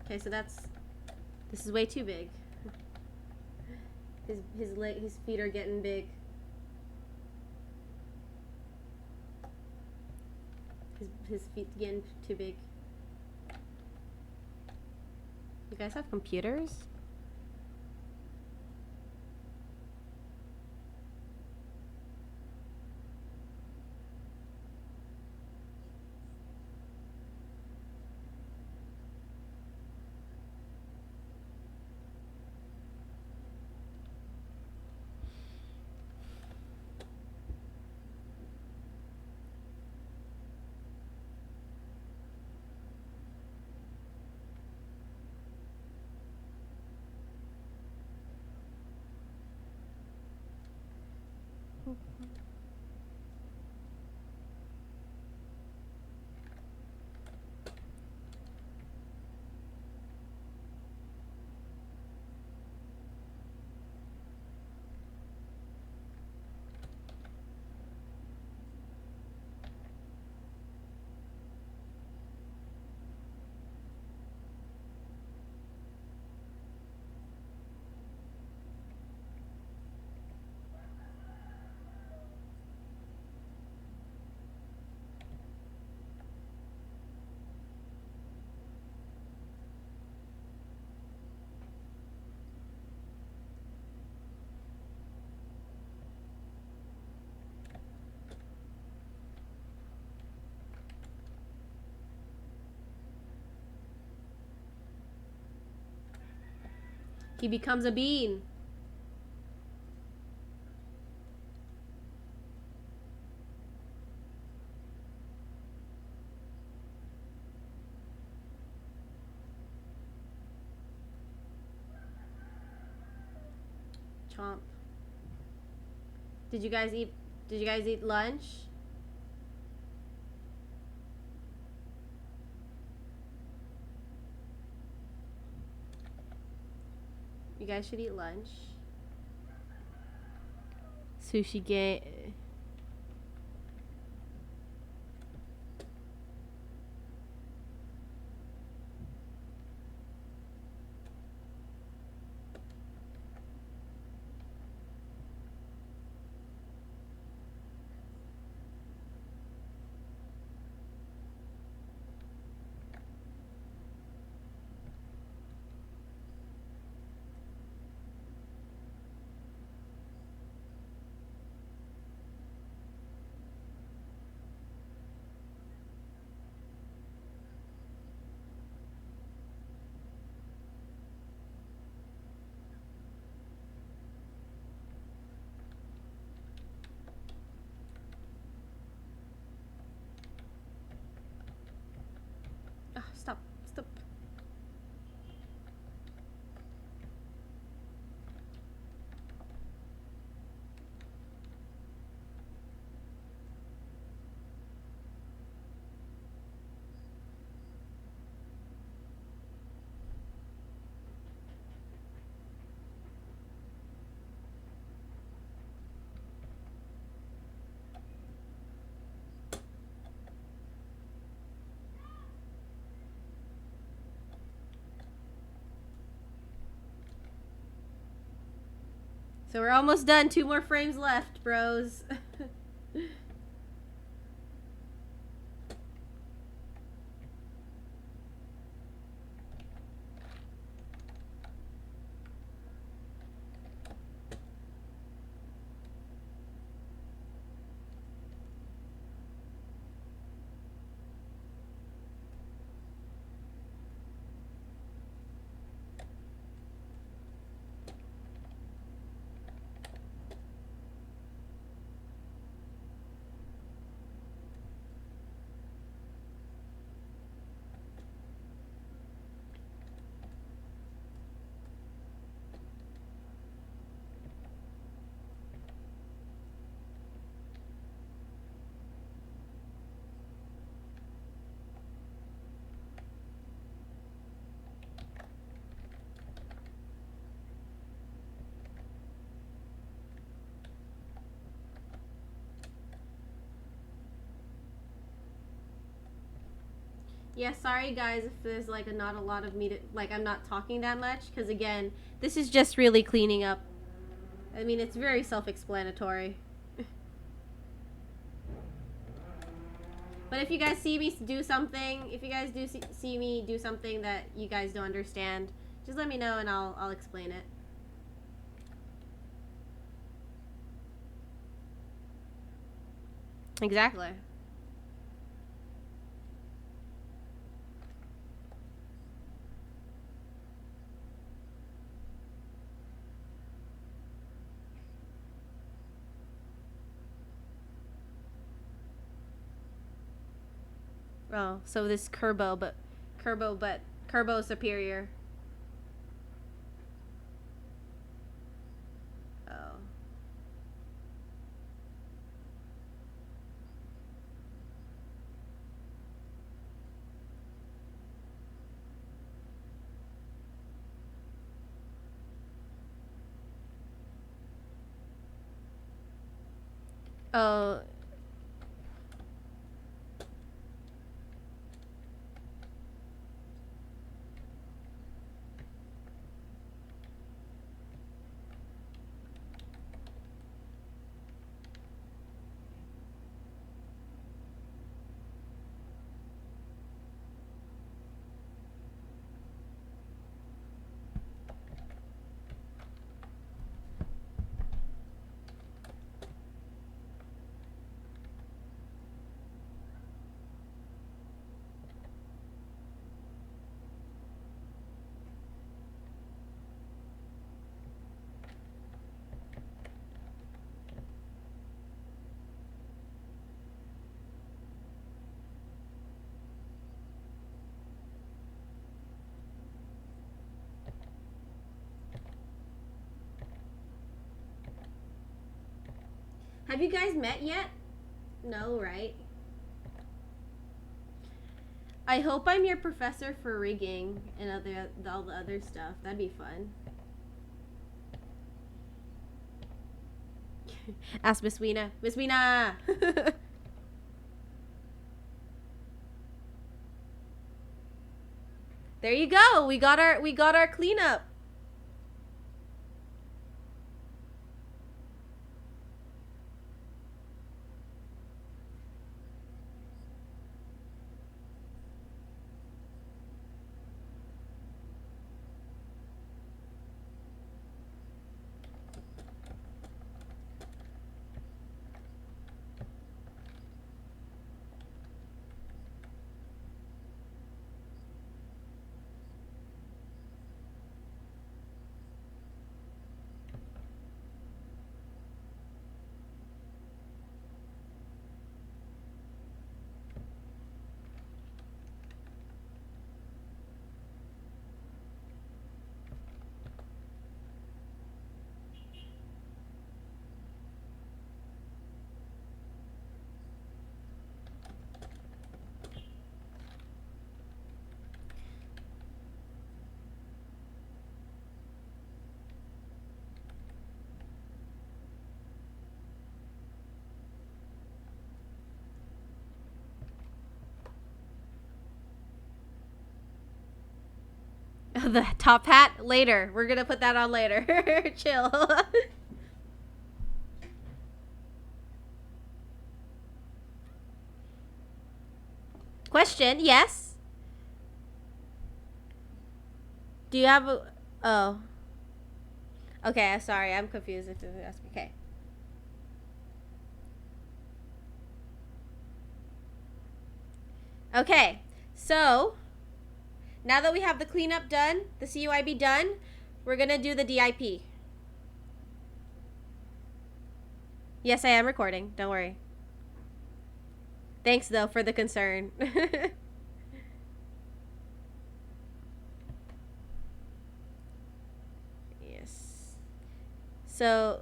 Okay, so this is way too big. His feet are getting big. His feet getting too big. You guys have computers? He becomes a bean. Chomp. Did you guys eat lunch? You guys should eat lunch. Sushi game. So we're almost done. 2 more frames left, bros. Yeah, sorry guys if there's like not a lot of me to, like I'm not talking that much, because again, this is just really cleaning up. I mean, it's very self-explanatory. But if you guys see me do something, if you guys do see me do something that you guys don't understand, just let me know and I'll explain it. Exactly. Oh, so this Kerbo superior. Oh. Oh. Have you guys met yet? No, right? I hope I'm your professor for rigging and all the other stuff. That'd be fun. Ask Miss Weena. Miss Weena! There you go. We got our cleanup. The top hat later. We're gonna put that on later. Chill. Question, yes. Do you have a... Oh. Okay, sorry. I'm confused if you ask me. Okay. Okay. So, now that we have the cleanup done, the CUIB done, we're going to do the DIP. Yes, I am recording. Don't worry. Thanks, though, for the concern. Yes. So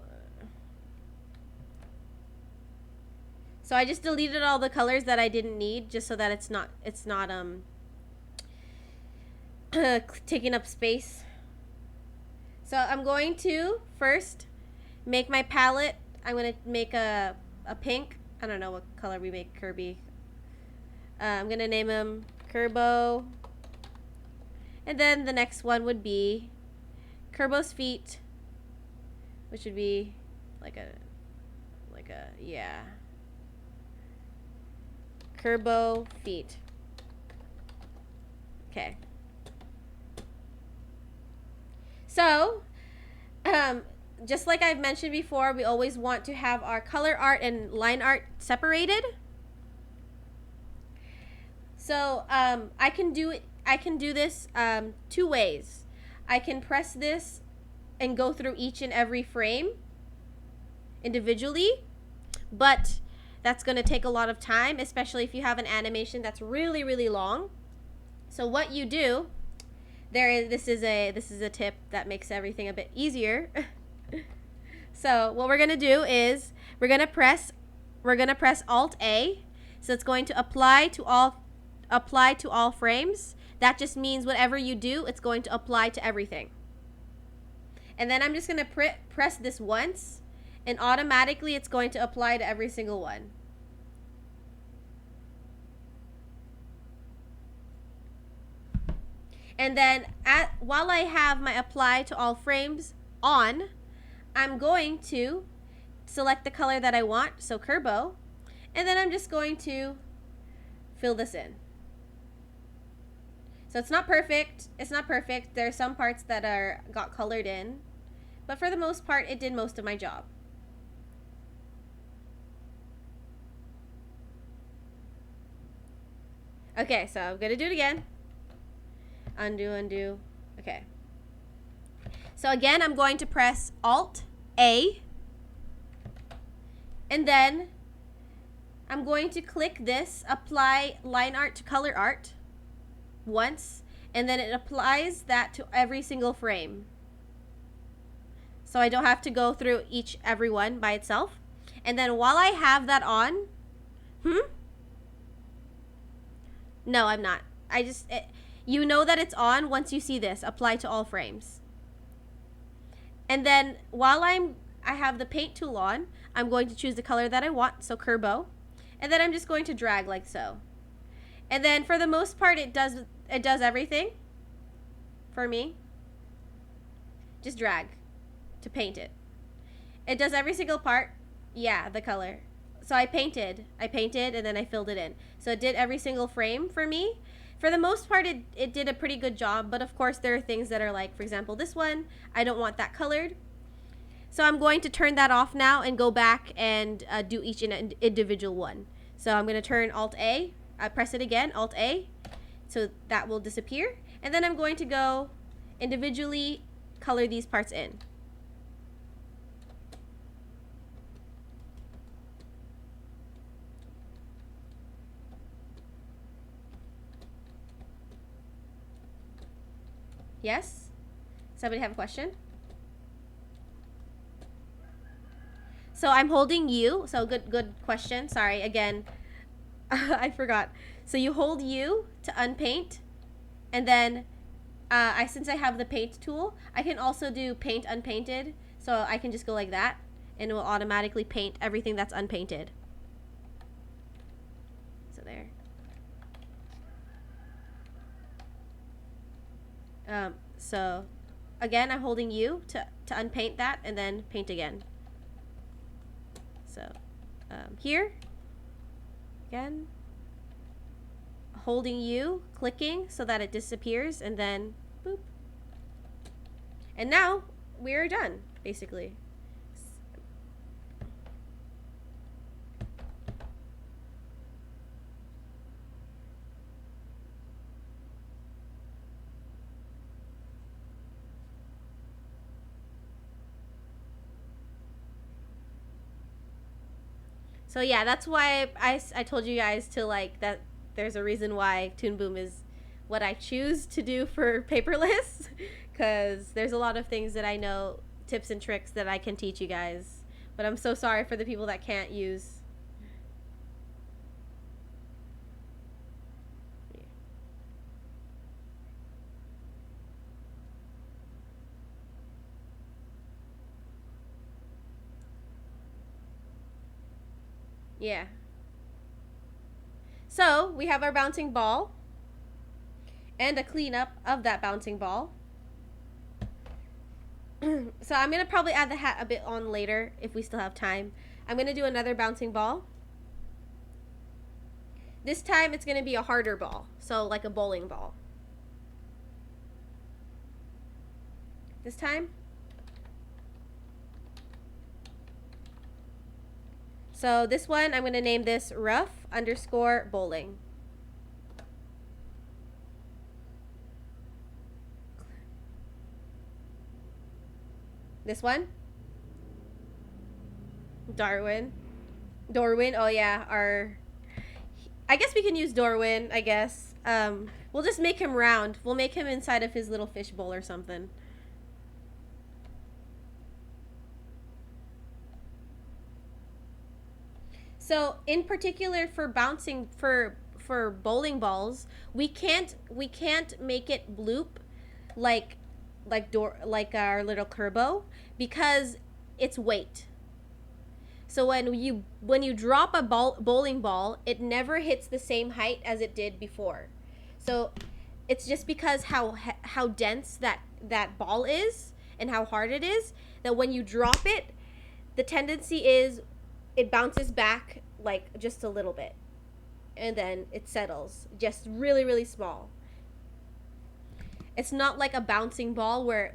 I just deleted all the colors that I didn't need, just so that it's not taking up space. So I'm going to first make my palette. I'm going to make a pink. I don't know what color we make Kirby. I'm going to name him Kerbo. And then the next one would be Kerbo's feet, which would be like a yeah. Kerbo feet. Okay. So, just like I've mentioned before, we always want to have our color art and line art separated. So, I can do this two ways. I can press this and go through each and every frame individually, but that's going to take a lot of time, especially if you have an animation that's really, really long. So what you do, this is a tip that makes everything a bit easier. So what we're going to do is we're going to press Alt A. So it's going to apply to all frames. That just means whatever you do, it's going to apply to everything. And then I'm just going to press this once, and automatically it's going to apply to every single one. And then while I have my apply to all frames on, I'm going to select the color that I want, so Kerbo, and then I'm just going to fill this in. So it's not perfect. There are some parts that got colored in, but for the most part, it did most of my job. Okay, so I'm gonna do it again. Undo. Okay. So again, I'm going to press Alt A, and then I'm going to click this apply line art to color art once, and then it applies that to every single frame. So I don't have to go through every one by itself. And then while I have that on, no, I'm not. You know that it's on once you see this, apply to all frames. And then while I have the paint tool on, I'm going to choose the color that I want, so Kerbo. And then I'm just going to drag like so. And then for the most part, it does everything for me. Just drag to paint it. It does every single part. Yeah, the color. So I painted, and then I filled it in. So it did every single frame for me. For the most part, it did a pretty good job, but of course there are things that are like, for example, this one, I don't want that colored. So I'm going to turn that off now and go back and do each individual one. So I'm going to turn Alt A, press it again, Alt A, so that will disappear. And then I'm going to go individually color these parts in. Yes? Somebody have a question? So I'm holding U. So good question. Sorry, again, I forgot. So you hold U to unpaint, and then since I have the paint tool, I can also do paint unpainted. So I can just go like that, and it will automatically paint everything that's unpainted. So there. So again, I'm holding U to unpaint that, and then paint again. So here again, holding U, clicking so that it disappears, and then boop. And now we're done, basically. So yeah, that's why I told you guys to like that. There's a reason why Toon Boom is what I choose to do for paperless, because there's a lot of things that I know, tips and tricks that I can teach you guys. But I'm so sorry for the people that can't use. Yeah. So we have our bouncing ball and a cleanup of that bouncing ball. So I'm going to probably add the hat a bit on later if we still have time. I'm going to do another bouncing ball. This time it's going to be a harder ball, so like a bowling ball. This time. So this one, I'm going to name this rough_bowling. This one, Darwin. Oh yeah, I guess we can use Darwin, I guess. We'll just make him round. We'll make him inside of his little fish bowl or something. So in particular for bouncing for bowling balls, we can't make it bloop like our little Kerbo, because it's weight. So when you drop a bowling ball, it never hits the same height as it did before. So it's just because how dense that ball is and how hard it is, that when you drop it, the tendency is it bounces back like just a little bit, and then it settles just really, really small. It's not like a bouncing ball where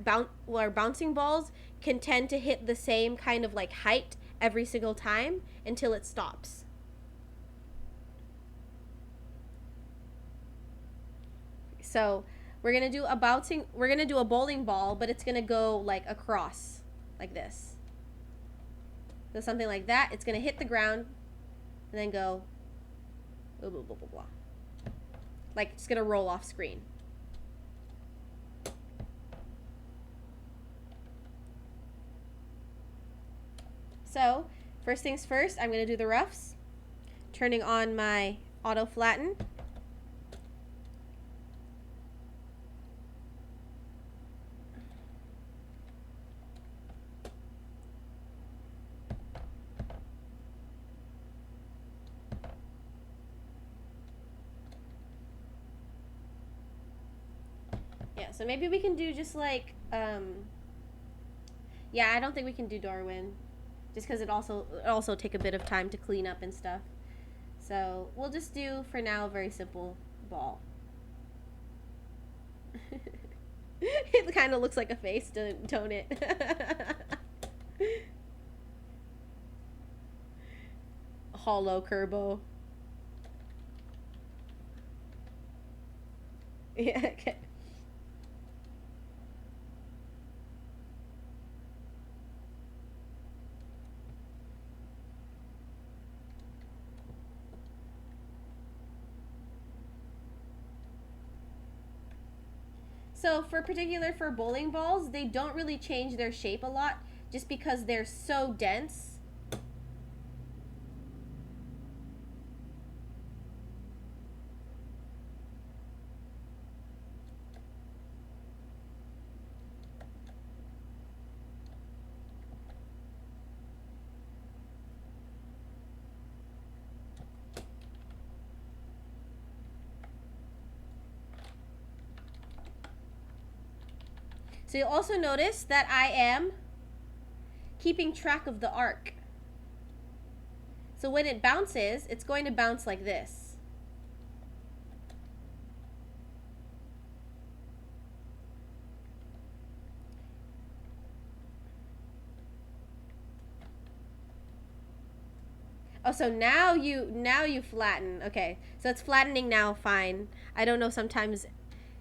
bouncing balls can tend to hit the same kind of like height every single time until it stops. So we're gonna do a bowling ball, but it's gonna go like across like this. So something like that. It's gonna hit the ground and then go blah, blah, blah, blah, blah. Like it's gonna roll off screen. So first things first, I'm gonna do the roughs. Turning on my auto flatten. Yeah, so maybe we can do just like, yeah, I don't think we can do Darwin, just because it also take a bit of time to clean up and stuff. So we'll just do, for now, a very simple ball. It kind of looks like a face, don't it? Hollow Kerbo. Yeah, okay. So for bowling balls, they don't really change their shape a lot just because they're so dense. So you'll also notice that I am keeping track of the arc. So when it bounces, it's going to bounce like this. Oh, so now you flatten. Okay, so it's flattening now. Fine. I don't know. Sometimes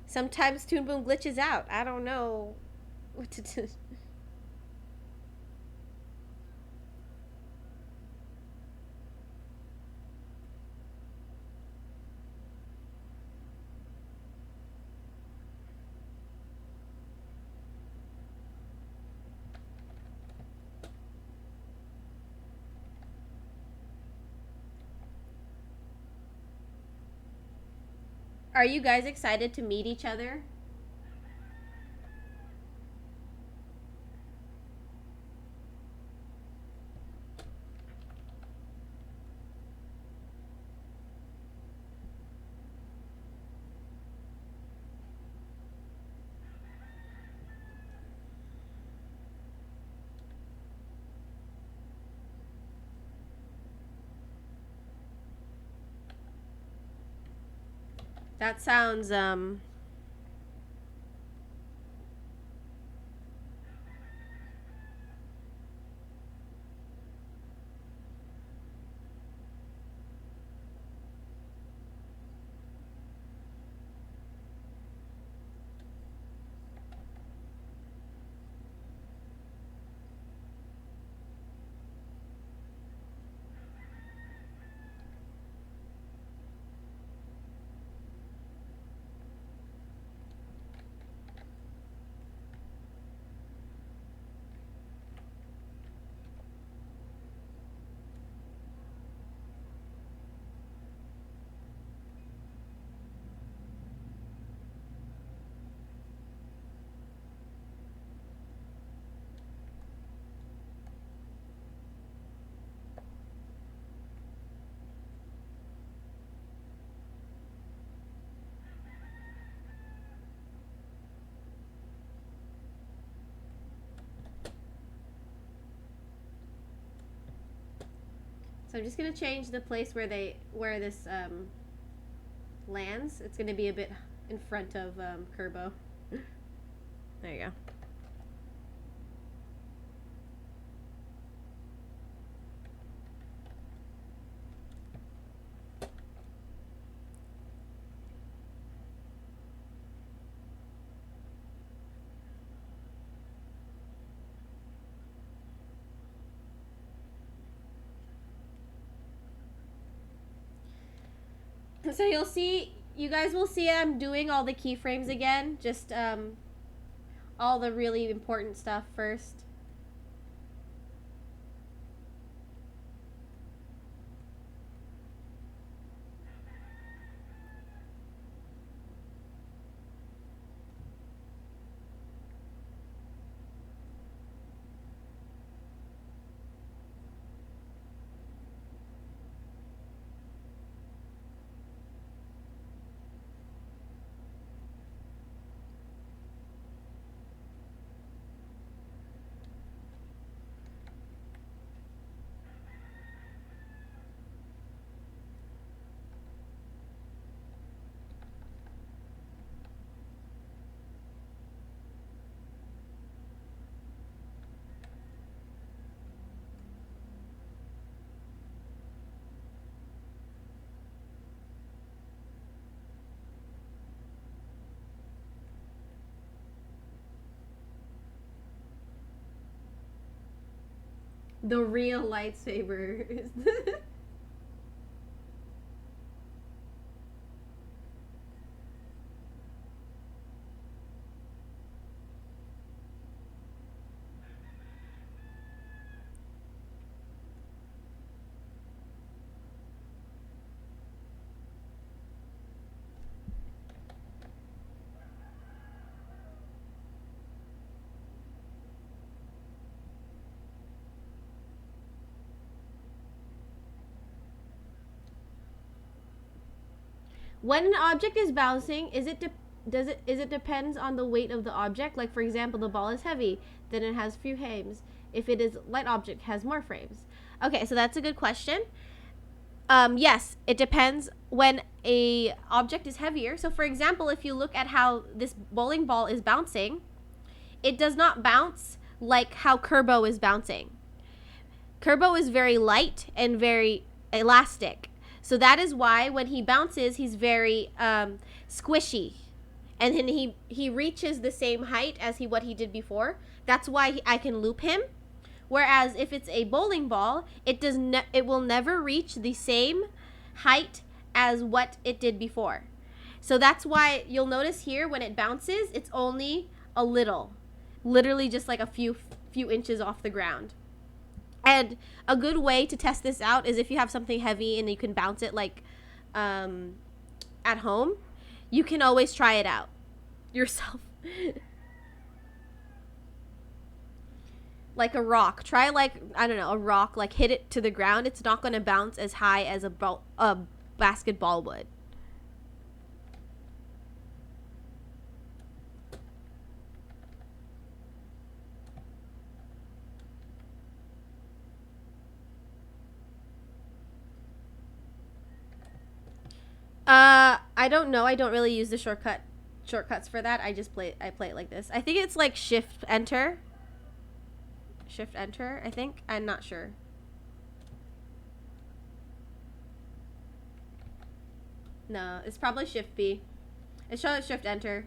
Toon Boom glitches out. I don't know what to do. Are you guys excited to meet each other? That sounds so I'm just gonna change the place where this lands. It's gonna be a bit in front of Kerbo. There you go. So you guys will see I'm doing all the keyframes again, just all the really important stuff first. The real lightsabers. When an object is bouncing, is it depends on the weight of the object? Like for example, the ball is heavy, then it has few frames. If it is light object, it has more frames. Okay, so that's a good question. Yes, it depends when a object is heavier. So for example, if you look at how this bowling ball is bouncing, it does not bounce like how Kerbo is bouncing. Kerbo is very light and very elastic. So that is why when he bounces, he's very squishy. And then he reaches the same height as what he did before. That's why I can loop him. Whereas if it's a bowling ball, it will never reach the same height as what it did before. So that's why you'll notice here when it bounces, it's only a little, literally just like a few inches off the ground. And a good way to test this out is if you have something heavy and you can bounce it like at home, you can always try it out yourself. Like a rock. Try like, I don't know, a rock, like hit it to the ground. It's not going to bounce as high as a basketball would. I don't know. I don't really use the shortcuts for that. I play it like this. I think it's like shift enter, I think. I'm not sure. No, it's probably shift B. It's probably shift enter.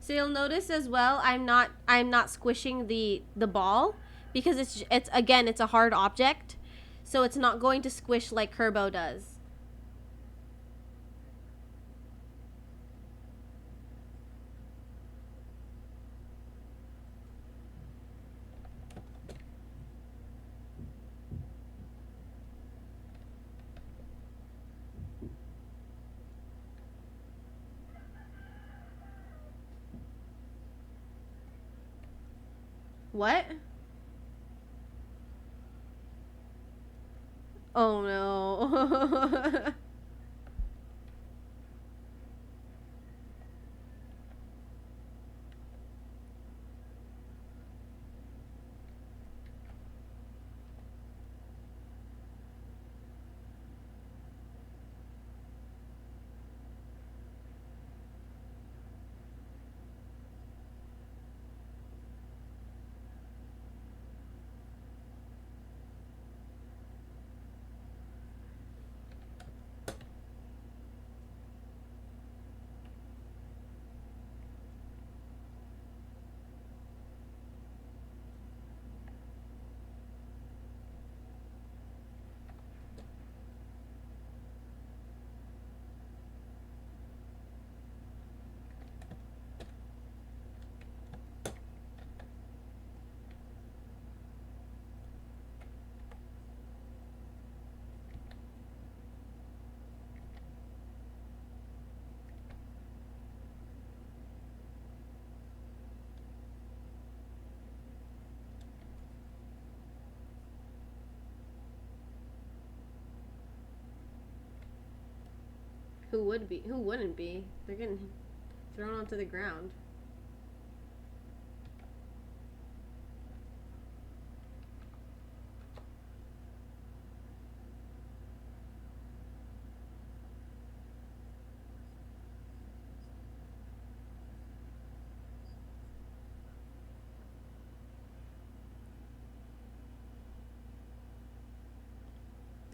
So you'll notice as well, I'm not squishing the ball because it's again, it's a hard object. So it's not going to squish like Kerbo does. What? Oh no. Who would be? Who wouldn't be? They're getting thrown onto the ground.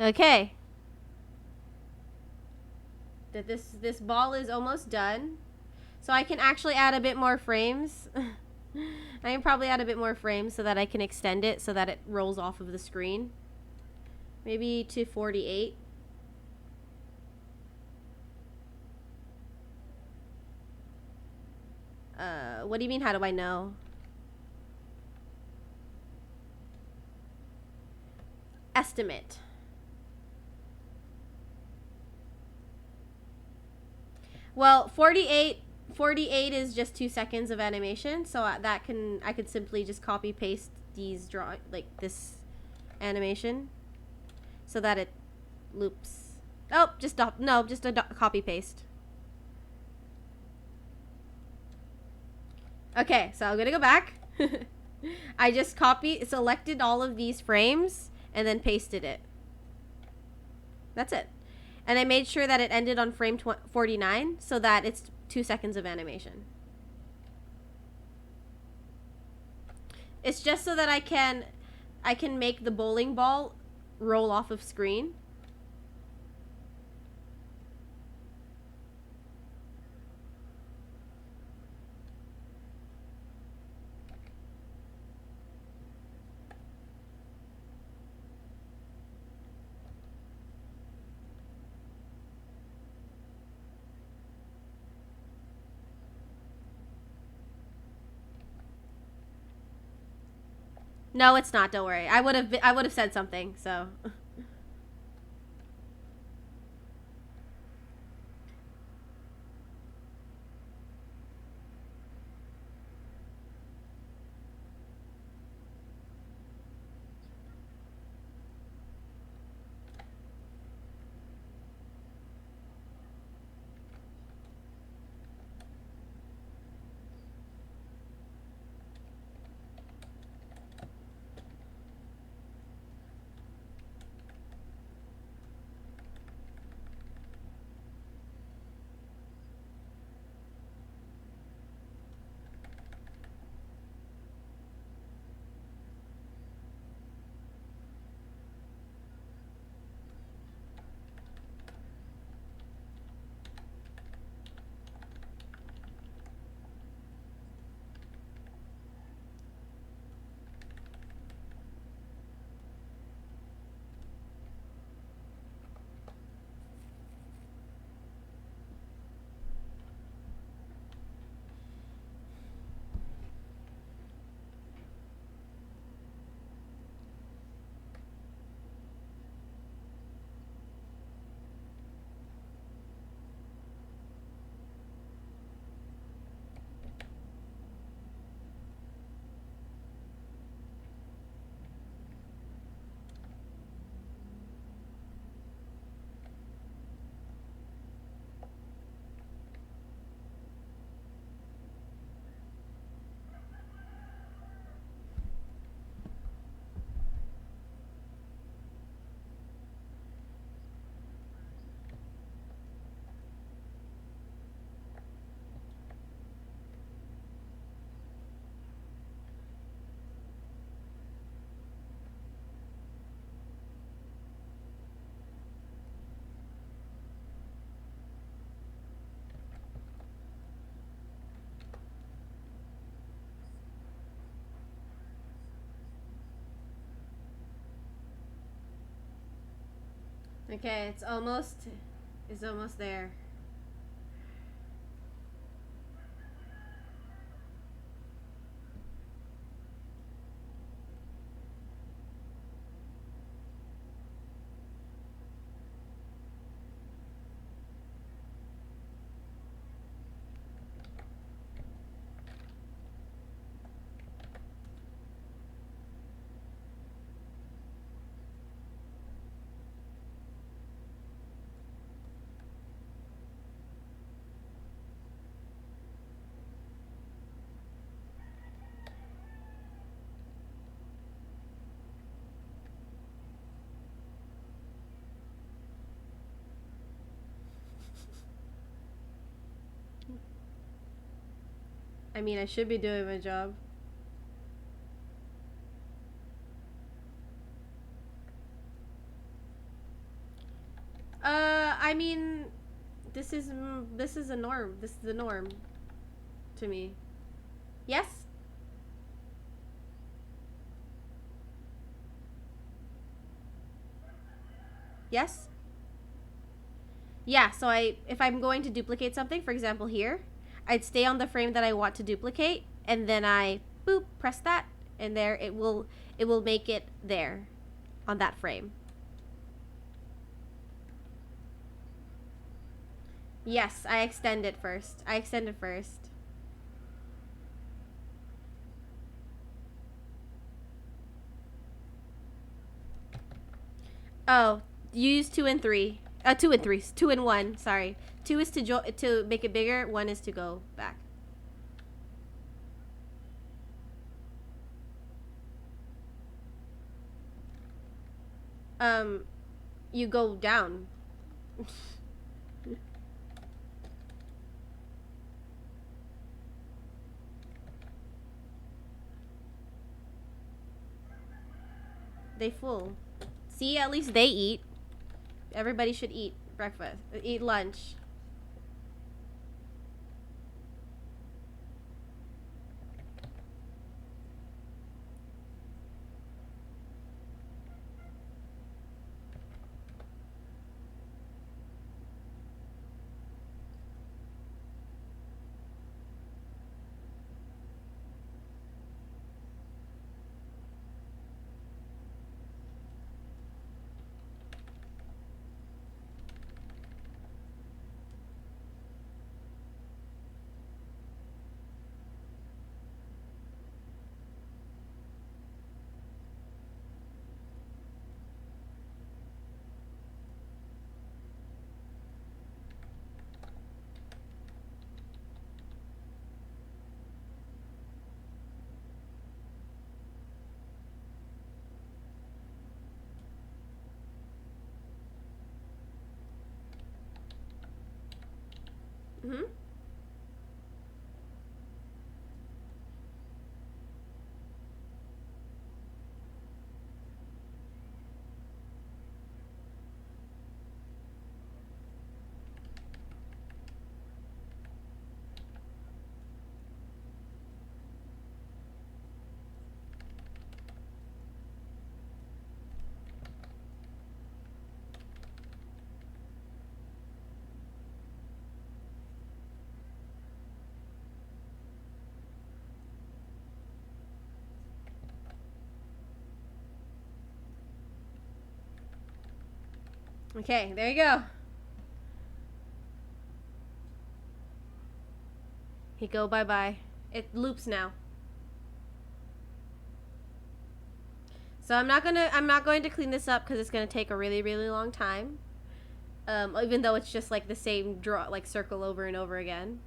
Okay. That this ball is almost done. So I can actually add a bit more frames. I can probably add a bit more frames so that I can extend it so that it rolls off of the screen. Maybe to 48. What do you mean, how do I know? Estimate. Well, 48 is just 2 seconds of animation, so I could simply just copy paste these this animation so that it loops. Oh, just stop. No, just a copy paste. Okay, so I'm gonna go back. I just selected all of these frames and then pasted it. That's it. And I made sure that it ended on frame 49 so that it's 2 seconds of animation. It's just so that I can make the bowling ball roll off of screen. No, it's not. Don't worry. I would have said something. So. Okay, it's almost there. I mean, I should be doing my job. I mean, this is a norm. This is the norm to me. Yes? Yes? Yeah, so if I'm going to duplicate something, for example here, I'd stay on the frame that I want to duplicate, and then I, boop, press that, and there it will make it there on that frame. Yes, I extend it first. Oh, you use 2 and 3. 2 and 3. 2 and 1. Sorry. 2 is to make it bigger. 1 is to go back. You go down. They full. See, at least they eat. Everybody should eat breakfast. Eat lunch. Mm-hmm. Okay, there you go. He go bye-bye. It loops now. So I'm not going to clean this up because it's gonna take a really, really long time. Even though it's just like the same circle over and over again.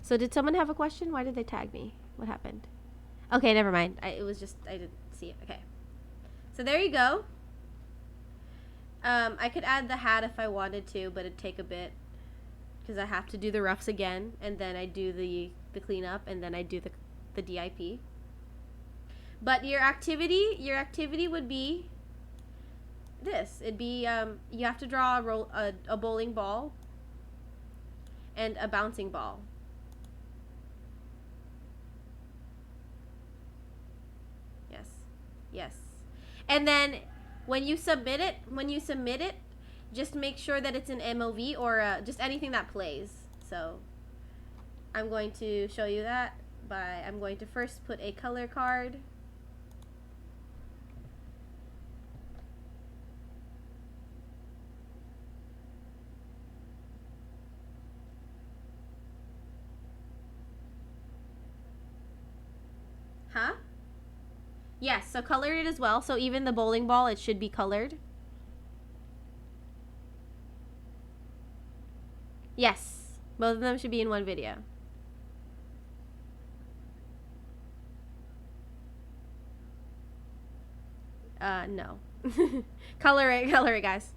So did someone have a question? Why did they tag me? What happened? Okay, never mind. I didn't see it. Okay. So there you go. I could add the hat if I wanted to, but it'd take a bit because I have to do the roughs again, and then I do the cleanup, and then I do the DIP. But your activity would be this. It'd be you have to draw a bowling ball and a bouncing ball. Yes. And then when you submit it, just make sure that it's an MOV or just anything that plays. So I'm going to show you that I'm going to first put a color card. Huh? Yes, so color it as well. So even the bowling ball, it should be colored. Yes, both of them should be in one video. No. color it, guys.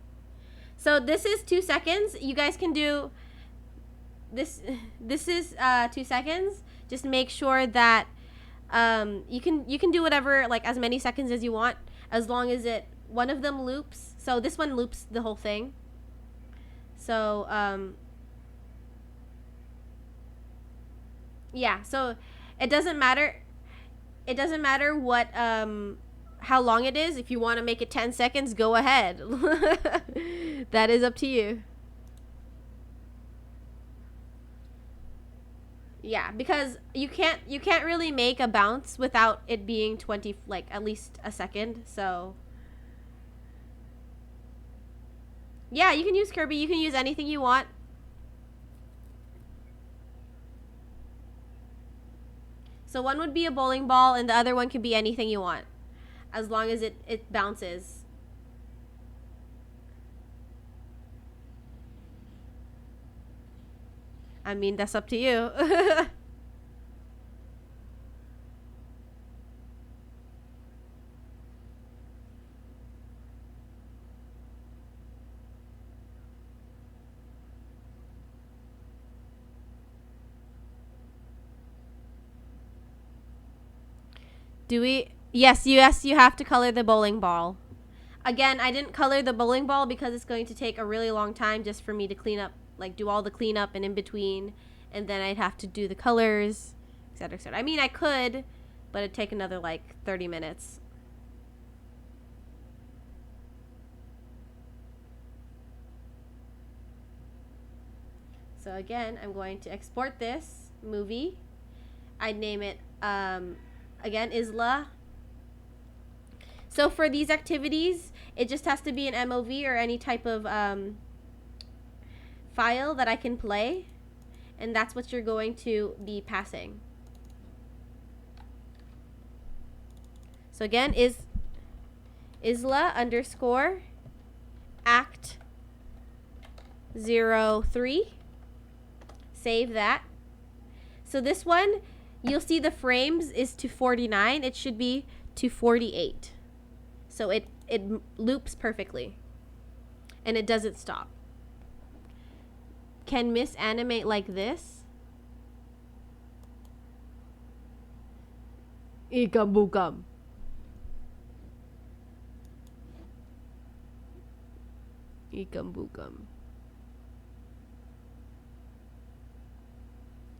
So this is 2 seconds. You guys can do this is 2 seconds. Just make sure that you can do whatever, like as many seconds as you want, as long as one of them loops. So this one loops the whole thing. So yeah, so it doesn't matter what how long it is. If you want to make it 10 seconds, go ahead. That is up to you. Yeah, because you can't really make a bounce without it being 20, like at least a second. So yeah, you can use Kirby, you can use anything you want. So one would be a bowling ball and the other one could be anything you want, as long as it bounces. I mean, that's up to you. Do we? Yes, you have to color the bowling ball. Again, I didn't color the bowling ball because it's going to take a really long time just for me to clean up, like do all the cleanup and in between, and then I'd have to do the colors, etc., etc. I mean, I could, but it'd take another like 30 minutes. So again, I'm going to export this movie. I'd name it again, Isla. So for these activities, it just has to be an MOV or any type of file that I can play. And that's what you're going to be passing. So again, is Isla underscore act 03. Save that. So this one, you'll see the frames is to 49. It should be to 48. So it loops perfectly. And it doesn't stop. Can Miss animate like this? Ikam bukam. Ikam bukam.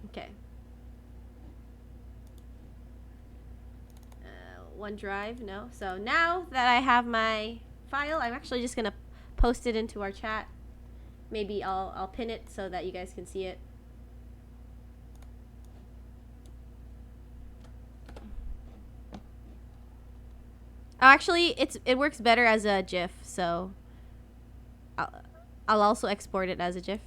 Okay. OneDrive, no. So now that I have my file, I'm actually just gonna post it into our chat. Maybe I'll pin it so that you guys can see it. Oh, actually, it works better as a GIF, so I'll also export it as a GIF.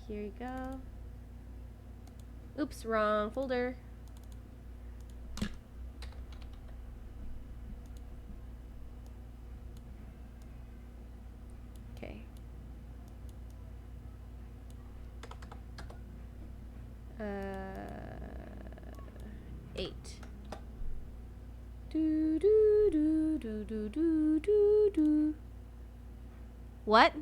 Here you go. Oops, wrong folder. Okay. 8. Do do do do do do do do. What?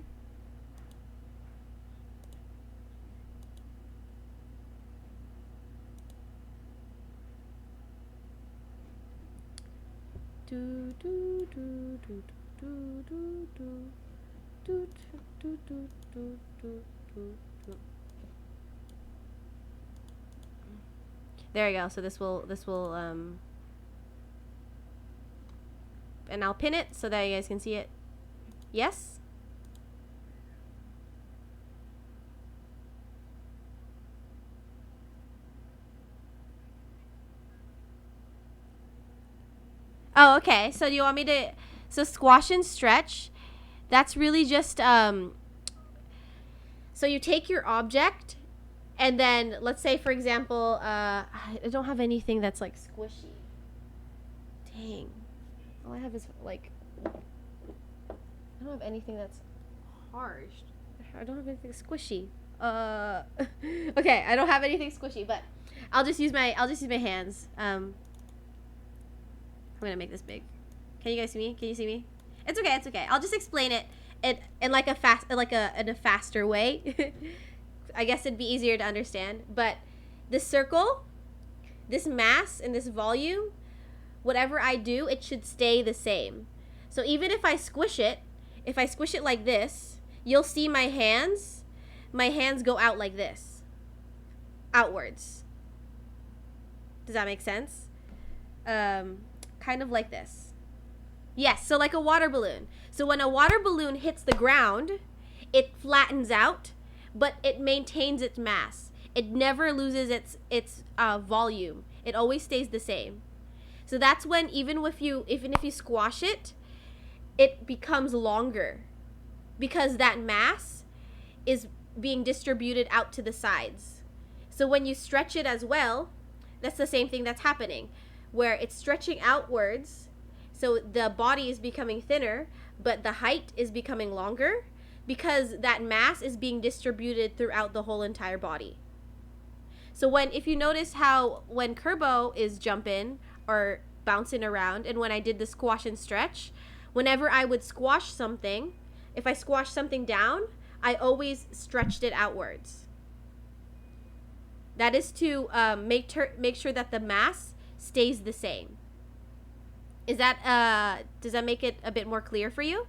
Do do do do do do do do do do do do do. There you go. So this will and I'll pin it so that you guys can see it. Yes? Oh, okay. So do you want me to... So squash and stretch, that's really just... So you take your object, and then, let's say, for example, I don't have anything that's, like, squishy. Dang. All I have is, like... I don't have anything that's hard. I don't have anything squishy. Okay, I don't have anything squishy, but I'll just use my hands. I'm gonna make this big. Can you guys see me? Can you see me? It's okay. It's okay. I'll just explain it in like a in a faster way. I guess it'd be easier to understand. But this circle, this mass, and this volume, whatever I do, it should stay the same. So even if I squish it like this, you'll see my hands go out like this, outwards. Does that make sense? Kind of like this. Yes, so like a water balloon. So when a water balloon hits the ground, it flattens out, but it maintains its mass. It never loses its volume. It always stays the same. So that's when even if you squash it, it becomes longer because that mass is being distributed out to the sides. So when you stretch it as well, that's the same thing that's happening, where it's stretching outwards. So the body is becoming thinner, but the height is becoming longer because that mass is being distributed throughout the whole entire body. So if you notice how when Kerbo is jumping or bouncing around, and when I did the squash and stretch, whenever I would squash something, if I squashed something down, I always stretched it outwards. That is to make sure that the mass stays the same. Is that does that make it a bit more clear for you?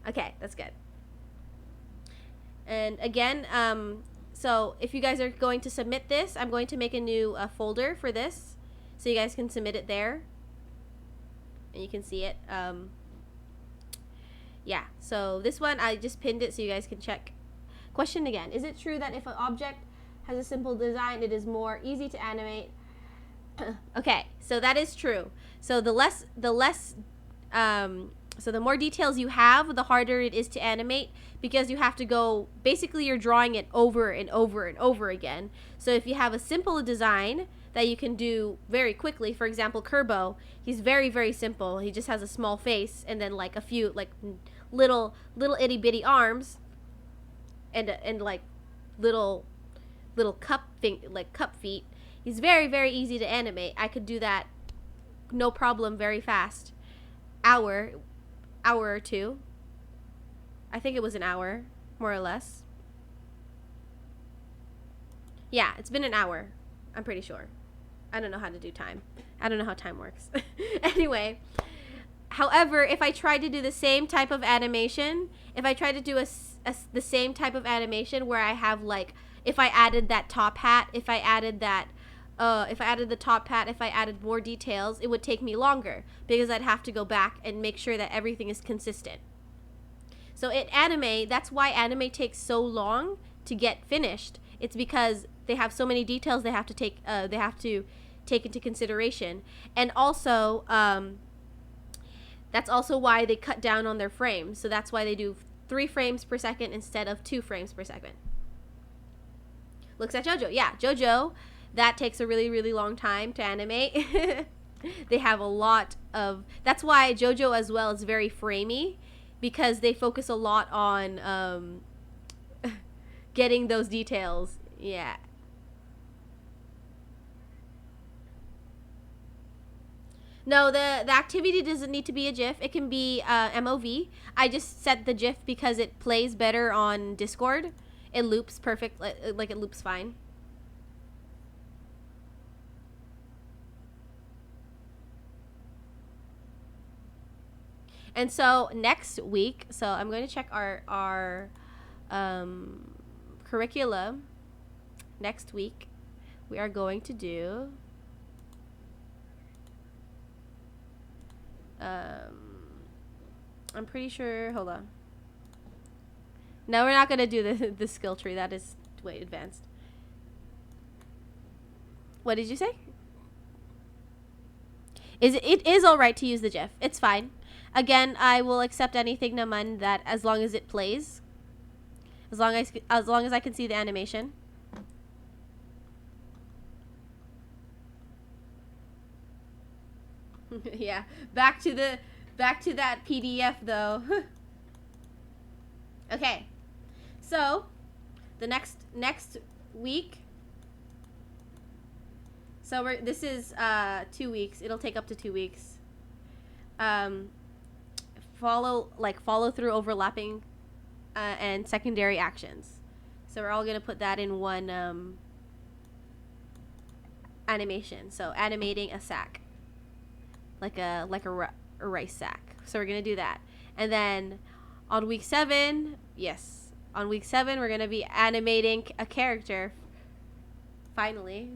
Okay, that's good. And again, so if you guys are going to submit this, I'm going to make a new folder for this, so you guys can submit it there, and you can see it. Yeah, so this one I just pinned it so you guys can check. Question again: is it true that if an object has a simple design, it is more easy to animate? Okay, so that is true. So the more details you have, the harder it is to animate, because you have to go, basically you're drawing it over and over and over again. So if you have a simple design that you can do very quickly, for example, Kerbo, he's very, very simple. He just has a small face and then like a few like little itty bitty arms and like little cup feet. He's very, very easy to animate. I could do that no problem, very fast. Hour or two. I think it was an hour, more or less. Yeah, it's been an hour. I'm pretty sure. I don't know how to do time. I don't know how time works. Anyway, however, if I tried to do the same type of animation, if I tried to do the same type of animation where I have like, if I added that top hat, if I added the top hat, if I added more details, it would take me longer because I'd have to go back and make sure that everything is consistent. So that's why anime takes so long to get finished. It's because they have so many details they have to take into consideration. And also, that's also why they cut down on their frames. So that's why they do 3 frames per second instead of 2 frames per second. Looks at JoJo. Yeah, JoJo, that takes a really, really long time to animate. They have a lot of... That's why JoJo as well is very framey, because they focus a lot on getting those details. Yeah. No, the activity doesn't need to be a GIF. It can be MOV. I just set the GIF because it plays better on Discord. It loops perfect, like it loops fine. And so next week, so I'm going to check our curriculum. Next week, we are going to do I'm pretty sure, hold on. No, we're not going to do the skill tree. That is way advanced. What did you say? It is all right to use the GIF. It's fine. Again, I will accept anything naman that as long as it plays. As long as I can see the animation. Yeah, back to that PDF though. Okay. So, the next week. So this is 2 weeks. It'll take up to 2 weeks. follow through overlapping and secondary actions. So we're all gonna put that in one animation. So animating a sack, like a rice sack. So we're gonna do that, and then on week 7, yes, on week 7 we're gonna be animating a character. Finally,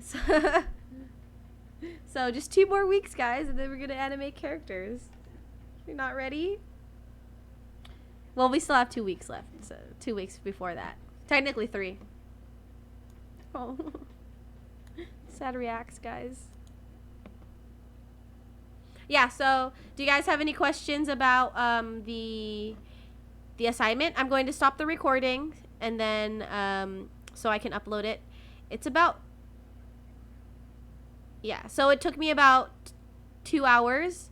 so just 2 more weeks, guys, and then we're gonna animate characters. You're not ready? Well, we still have 2 weeks left, so 2 weeks before that. Technically 3. Oh, sad reacts, guys. Yeah, so do you guys have any questions about the assignment? I'm going to stop the recording, and then so I can upload it. It's about, yeah, so it took me about 2 hours